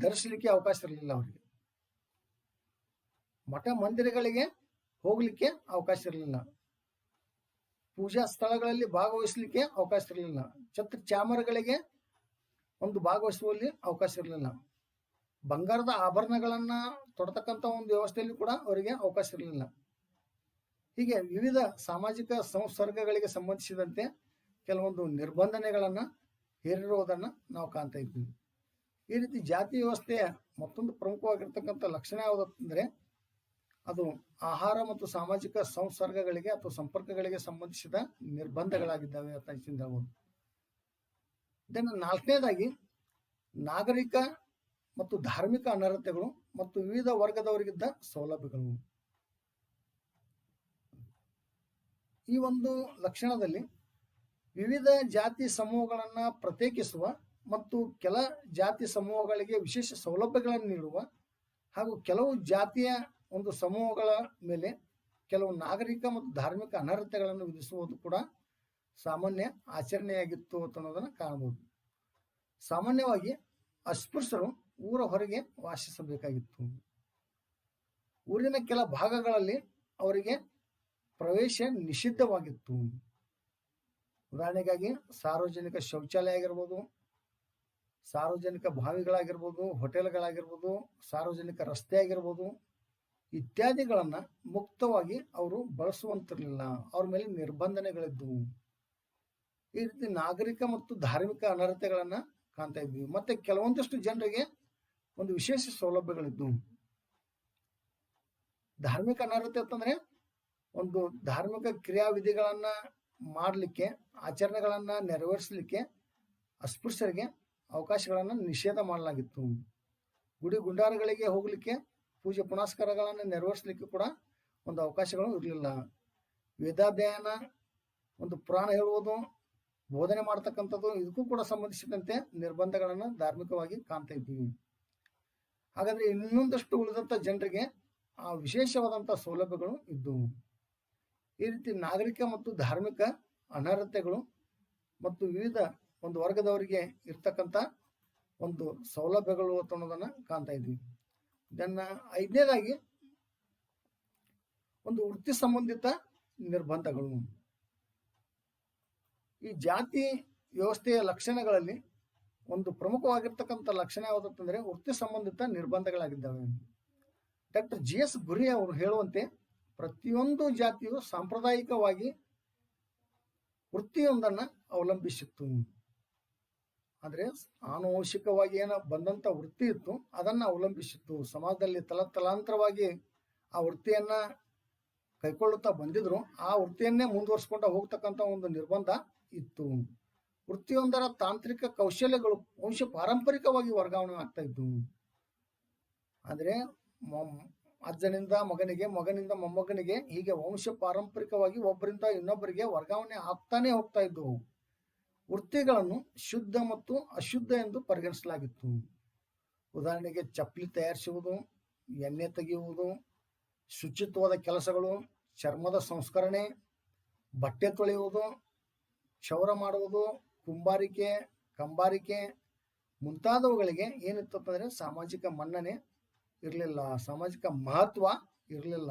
ಧರಿಸಲಿಕ್ಕೆ ಅವಕಾಶ ಇರಲಿಲ್ಲ. ಅವರಿಗೆ ಮಠ ಮಂದಿರಗಳಿಗೆ ಹೋಗ್ಲಿಕ್ಕೆ ಅವಕಾಶ ಇರಲಿಲ್ಲ, ಪೂಜಾ ಸ್ಥಳಗಳಲ್ಲಿ ಭಾಗವಹಿಸಲಿಕ್ಕೆ ಅವಕಾಶ ಇರಲಿಲ್ಲ, ಛತ್ರ ಚಾಮರಗಳಿಗೆ ಒಂದು ಭಾಗವಹಿಸುವಲ್ಲಿ ಅವಕಾಶ ಇರಲಿಲ್ಲ, ಬಂಗಾರದ ಆಭರಣಗಳನ್ನ ತೊಡತಕ್ಕಂಥ ಒಂದು ವ್ಯವಸ್ಥೆಯಲ್ಲಿ ಕೂಡ ಅವರಿಗೆ ಅವಕಾಶ ಇರಲಿಲ್ಲ. ಹೀಗೆ ವಿವಿಧ ಸಾಮಾಜಿಕ ಸಂಸರ್ಗಗಳಿಗೆ ಸಂಬಂಧಿಸಿದಂತೆ ಕೆಲವೊಂದು ನಿರ್ಬಂಧನೆಗಳನ್ನ ಹೇರಿರುವುದನ್ನ ನಾವು ಕಾಣ್ತಾ ಇದ್ದೀವಿ. ಈ ರೀತಿ ಜಾತಿ ವ್ಯವಸ್ಥೆಯ ಮತ್ತೊಂದು ಪ್ರಮುಖವಾಗಿರ್ತಕ್ಕಂಥ ಲಕ್ಷಣ ಯಾವುದಂದ್ರೆ, ಅದು ಆಹಾರ ಮತ್ತು ಸಾಮಾಜಿಕ ಸಂಸರ್ಗಗಳಿಗೆ ಅಥವಾ ಸಂಪರ್ಕಗಳಿಗೆ ಸಂಬಂಧಿಸಿದ ನಿರ್ಬಂಧಗಳಾಗಿದ್ದಾವೆ ಅಂತ ಹೇಳ್ಬೋದು. ಇದನ್ನು ನಾಲ್ಕನೇದಾಗಿ ನಾಗರಿಕ ಮತ್ತು ಧಾರ್ಮಿಕ ಅನರ್ಹತೆಗಳು ಮತ್ತು ವಿವಿಧ ವರ್ಗದವರಿಗಿದ್ದ ಸೌಲಭ್ಯಗಳು. ಈ ಒಂದು ಲಕ್ಷಣದಲ್ಲಿ ವಿವಿಧ ಜಾತಿ ಸಮೂಹಗಳನ್ನ ಪ್ರತ್ಯೇಕಿಸುವ ಮತ್ತು ಕೆಲ ಜಾತಿ ಸಮೂಹಗಳಿಗೆ ವಿಶೇಷ ಸೌಲಭ್ಯಗಳನ್ನು ನೀಡುವ ಹಾಗೂ ಕೆಲವು ಜಾತಿಯ ಒಂದು ಸಮೂಹಗಳ ಮೇಲೆ ಕೆಲವು ನಾಗರಿಕ ಮತ್ತು ಧಾರ್ಮಿಕ ಅನರ್ಹತೆಗಳನ್ನು ವಿಧಿಸುವುದು ಕೂಡ ಸಾಮಾನ್ಯ ಆಚರಣೆಯಾಗಿತ್ತು ಅನ್ನೋದನ್ನು ಕಾಣಬಹುದು. ಸಾಮಾನ್ಯವಾಗಿ ಅಸ್ಪೃಶ್ಯರು ಊರ ಹೊರಗೆ ವಾಸಿಸಬೇಕಾಗಿತ್ತು. ಊರಿನ ಕೆಲ ಭಾಗಗಳಲ್ಲಿ ಅವರಿಗೆ ಪ್ರವೇಶ ನಿಷಿದ್ಧವಾಗಿತ್ತು. ಉದಾಹರಣೆಗಾಗಿ ಸಾರ್ವಜನಿಕ ಶೌಚಾಲಯ ಆಗಿರ್ಬೋದು, ಸಾರ್ವಜನಿಕ ಬಾವಿಗಳಾಗಿರ್ಬೋದು, ಹೋಟೆಲ್ಗಳಾಗಿರ್ಬೋದು, ಸಾರ್ವಜನಿಕ ರಸ್ತೆ ಆಗಿರ್ಬೋದು ಇತ್ಯಾದಿಗಳನ್ನ ಮುಕ್ತವಾಗಿ ಅವರು ಬಳಸುವಂತಿರಲಿಲ್ಲ. ಅವ್ರ ಮೇಲೆ ನಿರ್ಬಂಧನೆಗಳಿದ್ದವು. ಈ ರೀತಿ ನಾಗರಿಕ ಮತ್ತು ಧಾರ್ಮಿಕ ಅನರ್ಹತೆಗಳನ್ನ ಕಾಣ್ತಾ ಇದ್ವಿ. ಮತ್ತೆ ಕೆಲವೊಂದಿಷ್ಟು ಜನರಿಗೆ ಒಂದು ವಿಶೇಷ ಸೌಲಭ್ಯಗಳಿದ್ದವು. ಧಾರ್ಮಿಕ ಅನರ್ಹತೆ ಅಂತಂದ್ರೆ, ಒಂದು ಧಾರ್ಮಿಕ ಕ್ರಿಯಾವಿಧಿಗಳನ್ನ ಮಾಡಲಿಕ್ಕೆ, ಆಚರಣೆಗಳನ್ನ ನೆರವೇರಿಸಲಿಕ್ಕೆ ಅಸ್ಪೃಶ್ಯರಿಗೆ ಅವಕಾಶಗಳನ್ನು ನಿಷೇಧ ಮಾಡಲಾಗಿತ್ತು. ಗುಡಿ ಗುಂಡಾರಗಳಿಗೆ ಹೋಗ್ಲಿಕ್ಕೆ, ಪೂಜೆ ಪುನಸ್ಕಾರಗಳನ್ನು ನೆರವೇರಿಸಲಿಕ್ಕೆ ಕೂಡ ಒಂದು ಅವಕಾಶಗಳು ಇರಲಿಲ್ಲ. ವೇದಾಧ್ಯಯನ, ಒಂದು ಪುರಾಣ ಹೇಳುವುದು, ಬೋಧನೆ ಮಾಡ್ತಕ್ಕಂಥದ್ದು, ಇದಕ್ಕೂ ಕೂಡ ಸಂಬಂಧಿಸಿದಂತೆ ನಿರ್ಬಂಧಗಳನ್ನು ಧಾರ್ಮಿಕವಾಗಿ ಕಾಣ್ತಾ ಇದ್ದೀವಿ. ಹಾಗಾದ್ರೆ ಇನ್ನೊಂದಷ್ಟು ಉಳಿದಂಥ ಜನರಿಗೆ ವಿಶೇಷವಾದಂಥ ಸೌಲಭ್ಯಗಳು ಇದ್ದವು. ಈ ರೀತಿ ನಾಗರಿಕ ಮತ್ತು ಧಾರ್ಮಿಕ ಅನರ್ಹತೆಗಳು ಮತ್ತು ವಿವಿಧ ಒಂದು ವರ್ಗದವರಿಗೆ ಇರ್ತಕ್ಕಂಥ ಒಂದು ಸೌಲಭ್ಯಗಳು ಅನ್ನೋದನ್ನ ಕಾಣ್ತಾ ಇದ್ವಿ. ಇದನ್ನ ಐದನೇದಾಗಿ ಒಂದು ವೃತ್ತಿ ಸಂಬಂಧಿತ ನಿರ್ಬಂಧಗಳು. ಈ ಜಾತಿ ವ್ಯವಸ್ಥೆಯ ಲಕ್ಷಣಗಳಲ್ಲಿ ಒಂದು ಪ್ರಮುಖವಾಗಿರ್ತಕ್ಕಂಥ ಲಕ್ಷಣ ಯಾವುದಂತಂದ್ರೆ ವೃತ್ತಿ ಸಂಬಂಧಿತ ನಿರ್ಬಂಧಗಳಾಗಿದ್ದಾವೆ. ಡಾಕ್ಟರ್ GS ಗುರಿ ಅವರು ಹೇಳುವಂತೆ ಪ್ರತಿಯೊಂದು ಜಾತಿಯು ಸಾಂಪ್ರದಾಯಿಕವಾಗಿ ವೃತ್ತಿಯೊಂದನ್ನ ಅವಲಂಬಿಸಿತ್ತು. ಅಂದ್ರೆ ಆನುವಂಶಿಕವಾಗಿ ಏನ ಬಂದಂತ ವೃತ್ತಿ ಇತ್ತು, ಅದನ್ನ ಅವಲಂಬಿಸಿತ್ತು. ಸಮಾಜದಲ್ಲಿ ತಲಾಂತರವಾಗಿ ಆ ವೃತ್ತಿಯನ್ನ ಕೈಕೊಳ್ಳುತ್ತಾ ಬಂದಿದ್ರು, ಆ ವೃತ್ತಿಯನ್ನೇ ಮುಂದುವರಿಸಿಕೊಂಡ ಹೋಗ್ತಕ್ಕಂಥ ಒಂದು ನಿರ್ಬಂಧ ಇತ್ತು. ವೃತ್ತಿಯೊಂದರ ತಾಂತ್ರಿಕ ಕೌಶಲ್ಯಗಳು ವಂಶ ಪಾರಂಪರಿಕವಾಗಿ ವರ್ಗಾವಣೆ ಆಗ್ತಾ ಇದ್ವು. ಅಂದ್ರೆ ಅಜ್ಜನಿಂದ ಮಗನಿಗೆ, ಮಗನಿಂದ ಮೊಮ್ಮಗನಿಗೆ, ಹೀಗೆ ವಂಶ ಪಾರಂಪರಿಕವಾಗಿ ಒಬ್ಬರಿಂದ ಇನ್ನೊಬ್ಬರಿಗೆ ವರ್ಗಾವಣೆ ಆಗ್ತಾನೆ ಹೋಗ್ತಾ ಇದ್ವು. ವೃತ್ತಿಗಳನ್ನು ಶುದ್ಧ ಮತ್ತು ಅಶುದ್ಧ ಎಂದು ಪರಿಗಣಿಸಲಾಗಿತ್ತು. ಉದಾಹರಣೆಗೆ ಚಪ್ಪಲಿ ತಯಾರಿಸುವುದು, ಎಣ್ಣೆ ತೆಗೆಯುವುದು, ಶುಚಿತ್ವದ ಕೆಲಸಗಳು, ಚರ್ಮದ ಸಂಸ್ಕರಣೆ, ಬಟ್ಟೆ ತೊಳೆಯುವುದು, ಕ್ಷೌರ ಮಾಡುವುದು, ಕುಂಬಾರಿಕೆ, ಕಂಬಾರಿಕೆ ಮುಂತಾದವುಗಳಿಗೆ ಏನಿತ್ತಂದ್ರೆ ಸಾಮಾಜಿಕ ಮನ್ನಣೆ ಇರಲಿಲ್ಲ, ಸಾಮಾಜಿಕ ಮಹತ್ವ ಇರಲಿಲ್ಲ.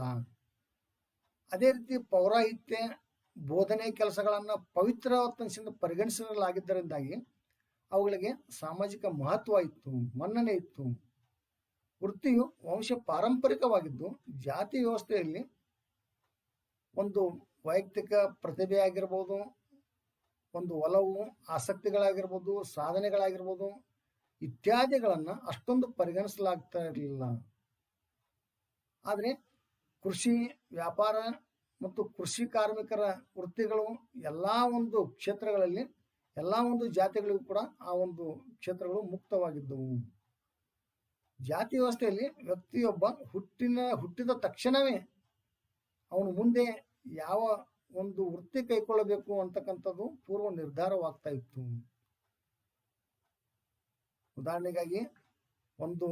ಅದೇ ರೀತಿ ಪೌರಾಹಿತ್ಯ, ಬೋಧನೆ ಕೆಲಸಗಳನ್ನ ಪವಿತ್ರವತ್ತನಿಸಿಂದ ಪರಿಗಣಿಸಲಾಗಿದ್ದರಿಂದಾಗಿ ಅವುಗಳಿಗೆ ಸಾಮಾಜಿಕ ಮಹತ್ವ ಇತ್ತು, ಮನ್ನಣೆ ಇತ್ತು. ವೃತ್ತಿಯು ವಂಶ ಪಾರಂಪರಿಕವಾಗಿದ್ದು ಜಾತಿ ವ್ಯವಸ್ಥೆಯಲ್ಲಿ ಒಂದು ವೈಯಕ್ತಿಕ ಪ್ರತಿಭೆ ಆಗಿರ್ಬೋದು, ಒಂದು ಒಲವು ಆಸಕ್ತಿಗಳಾಗಿರ್ಬೋದು, ಸಾಧನೆಗಳಾಗಿರ್ಬೋದು ಇತ್ಯಾದಿಗಳನ್ನ ಅಷ್ಟೊಂದು ಪರಿಗಣಿಸಲಾಗ್ತಾ ಇರಲಿಲ್ಲ. ಆದರೆ ಕೃಷಿ, ವ್ಯಾಪಾರ ಮತ್ತು ಕೃಷಿ ಕಾರ್ಮಿಕರ ವೃತ್ತಿಗಳು ಎಲ್ಲ ಒಂದು ಕ್ಷೇತ್ರಗಳಲ್ಲಿ ಎಲ್ಲ ಒಂದು ಜಾತಿಗಳಿಗೂ ಕೂಡ ಆ ಒಂದು ಕ್ಷೇತ್ರಗಳು ಮುಕ್ತವಾಗಿದ್ದವು. ಜಾತಿ ವ್ಯವಸ್ಥೆಯಲ್ಲಿ ವ್ಯಕ್ತಿಯೊಬ್ಬ ಹುಟ್ಟಿದ ತಕ್ಷಣವೇ ಅವನು ಮುಂದೆ ಯಾವ ಒಂದು ವೃತ್ತಿ ಕೈಗೊಳ್ಳಬೇಕು ಅಂತಕ್ಕಂಥದ್ದು ಪೂರ್ವ ನಿರ್ಧಾರವಾಗ್ತಾ ಇತ್ತು. ಉದಾಹರಣೆಗಾಗಿ ಒಂದು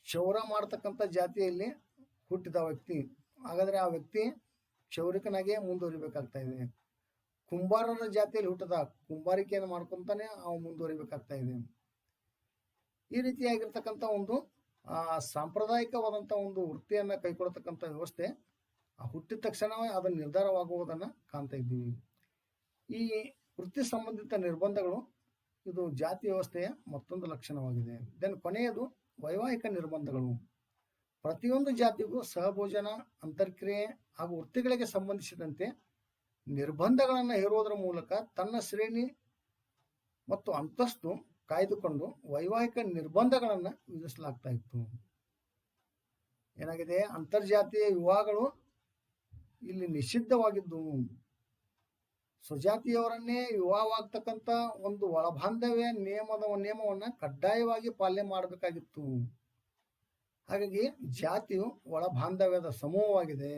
ಕ್ಷೌರ ಮಾಡ್ತಕ್ಕಂಥ ಜಾತಿಯಲ್ಲಿ ಹುಟ್ಟಿದ ವ್ಯಕ್ತಿ, ಹಾಗಾದ್ರೆ ಆ ವ್ಯಕ್ತಿ ಕ್ಷೌರಿಕನಾಗೆ ಮುಂದುವರಿಬೇಕಾಗ್ತಾ ಇದೆ. ಕುಂಬಾರರ ಜಾತಿಯಲ್ಲಿ ಹುಟ್ಟದ ಕುಂಬಾರಿಕೆಯನ್ನು ಮಾಡ್ಕೊಂತಾನೆ ಅವ ಮುಂದುವರಿಬೇಕಾಗ್ತಾ ಇದೆ. ಈ ರೀತಿಯಾಗಿರ್ತಕ್ಕಂಥ ಒಂದು ಸಾಂಪ್ರದಾಯಿಕವಾದಂಥ ಒಂದು ವೃತ್ತಿಯನ್ನು ಕೈಗೊಳ್ಳತಕ್ಕಂಥ ವ್ಯವಸ್ಥೆ ಹುಟ್ಟಿದ ತಕ್ಷಣವೇ ಅದನ್ನು ನಿರ್ಧಾರವಾಗುವುದನ್ನು ಕಾಣ್ತಾ ಇದ್ದೀವಿ. ಈ ವೃತ್ತಿ ಸಂಬಂಧಿತ ನಿರ್ಬಂಧಗಳು ಇದು ಜಾತಿ ವ್ಯವಸ್ಥೆಯ ಮತ್ತೊಂದು ಲಕ್ಷಣವಾಗಿದೆ. ದೆನ್ ಕೊನೆಯದು ವೈವಾಹಿಕ ನಿರ್ಬಂಧಗಳು. ಪ್ರತಿಯೊಂದು ಜಾತಿಗೂ ಸಹಭೋಜನ, ಅಂತರ್ಕ್ರಿಯೆ ಹಾಗೂ ವೃತ್ತಿಗಳಿಗೆ ಸಂಬಂಧಿಸಿದಂತೆ ನಿರ್ಬಂಧಗಳನ್ನು ಹೇರುವುದರ ಮೂಲಕ ತನ್ನ ಶ್ರೇಣಿ ಮತ್ತು ಅಂತಸ್ತು ಕಾಯ್ದುಕೊಂಡು ವೈವಾಹಿಕ ನಿರ್ಬಂಧಗಳನ್ನು ವಿಧಿಸಲಾಗ್ತಾ ಇತ್ತು. ಏನಾಗಿದೆ, ಅಂತರ್ಜಾತೀಯ ವಿವಾಹಗಳು ಇಲ್ಲಿ ನಿಷಿದ್ಧವಾಗಿದ್ದವು. ಸ್ವಜಾತಿಯವರನ್ನೇ ವಿವಾಹವಾಗ್ತಕ್ಕಂಥ ಒಂದು ಒಳಬಾಂಧವ್ಯ ನಿಯಮವನ್ನು ಕಡ್ಡಾಯವಾಗಿ ಪಾಲನೆ ಮಾಡಬೇಕಾಗಿತ್ತು. ಹಾಗಾಗಿ ಜಾತಿಯು ಒಳಬಾಂಧವ್ಯದ ಸಮೂಹವಾಗಿದೆ.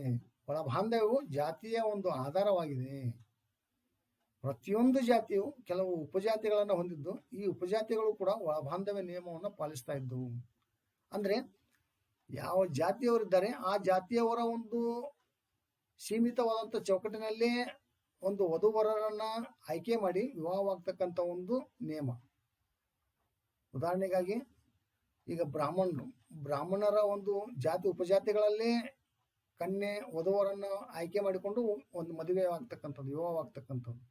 ಒಳಬಾಂಧವ್ಯವು ಜಾತಿಯ ಒಂದು ಆಧಾರವಾಗಿದೆ. ಪ್ರತಿಯೊಂದು ಜಾತಿಯು ಕೆಲವು ಉಪಜಾತಿಗಳನ್ನು ಹೊಂದಿದ್ದು ಈ ಉಪಜಾತಿಗಳು ಕೂಡ ಒಳಬಾಂಧವ್ಯ ನಿಯಮವನ್ನು ಪಾಲಿಸ್ತಾ ಇದ್ದವು. ಅಂದ್ರೆ ಯಾವ ಜಾತಿಯವರಿದ್ದಾರೆ ಆ ಜಾತಿಯವರ ಒಂದು ಸೀಮಿತವಾದಂಥ ಚೌಕಟ್ಟಿನಲ್ಲೇ ಒಂದು ವಧುವರರನ್ನ ಆಯ್ಕೆ ಮಾಡಿ ವಿವಾಹವಾಗ್ತಕ್ಕಂಥ ಒಂದು ನಿಯಮ. ಉದಾಹರಣೆಗಾಗಿ ಈಗ ಬ್ರಾಹ್ಮಣರ ಒಂದು ಜಾತಿ ಉಪಜಾತಿಗಳಲ್ಲೇ ಕನ್ಯೆ ವಧುವರನ್ನ ಆಯ್ಕೆ ಮಾಡಿಕೊಂಡು ಒಂದು ಮದುವೆ ಆಗ್ತಕ್ಕಂಥದ್ದು, ವಿವಾಹವಾಗ್ತಕ್ಕಂಥದ್ದು.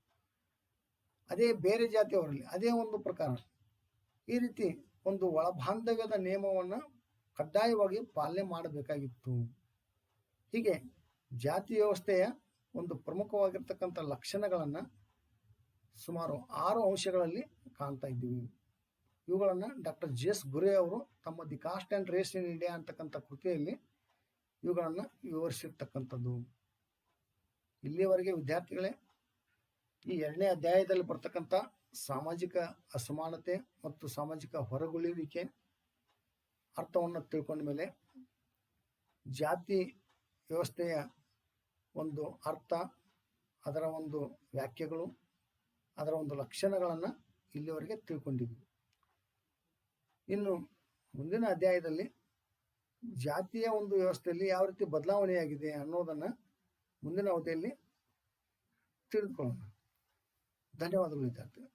ಅದೇ ಬೇರೆ ಜಾತಿಯವರಲ್ಲಿ ಅದೇ ಒಂದು ಪ್ರಕಾರ. ಈ ರೀತಿ ಒಂದು ಒಳಬಾಂಧವ್ಯದ ನಿಯಮವನ್ನು ಕಡ್ಡಾಯವಾಗಿ ಪಾಲನೆ ಮಾಡಬೇಕಾಗಿತ್ತು. ಹೀಗೆ ಜಾತಿ ವ್ಯವಸ್ಥೆಯ ಒಂದು ಪ್ರಮುಖವಾಗಿರ್ತಕ್ಕಂಥ ಲಕ್ಷಣಗಳನ್ನು ಸುಮಾರು 6 ಅಂಶಗಳಲ್ಲಿ ಕಾಣ್ತಾ ಇದ್ದೀವಿ. ಇವುಗಳನ್ನು ಡಾಕ್ಟರ್ JS ಗುರೆ ಅವರು ತಮ್ಮ the cost and race in India ಅಂತಕ್ಕಂಥ ಕೃತಿಯಲ್ಲಿ ಇವುಗಳನ್ನು ವಿವರಿಸಿರ್ತಕ್ಕಂಥದ್ದು. ಇಲ್ಲಿಯವರೆಗೆ ವಿದ್ಯಾರ್ಥಿಗಳೇ ಈ 2ನೇ ಅಧ್ಯಾಯದಲ್ಲಿ ಬರ್ತಕ್ಕಂಥ ಸಾಮಾಜಿಕ ಅಸಮಾನತೆ ಮತ್ತು ಸಾಮಾಜಿಕ ಹೊರಗುಳಿಯುವಿಕೆ ಅರ್ಥವನ್ನು ತಿಳ್ಕೊಂಡ ಮೇಲೆ ಜಾತಿ ವ್ಯವಸ್ಥೆಯ ಒಂದು ಅರ್ಥ, ಅದರ ಒಂದು ವ್ಯಾಖ್ಯೆಗಳು, ಅದರ ಒಂದು ಲಕ್ಷಣಗಳನ್ನು ಇಲ್ಲಿವರೆಗೆ ತಿಳ್ಕೊಂಡಿದ್ವಿ. ಇನ್ನು ಮುಂದಿನ ಅಧ್ಯಾಯದಲ್ಲಿ ಜಾತಿಯ ಒಂದು ವ್ಯವಸ್ಥೆಯಲ್ಲಿ ಯಾವ ರೀತಿ ಬದಲಾವಣೆಯಾಗಿದೆ ಅನ್ನೋದನ್ನು ಮುಂದಿನ ಅವಧಿಯಲ್ಲಿ ತಿಳಿದುಕೊಳ್ಳೋಣ. ಧನ್ಯವಾದಗಳು ವಿದ್ಯಾರ್ಥಿಗಳು.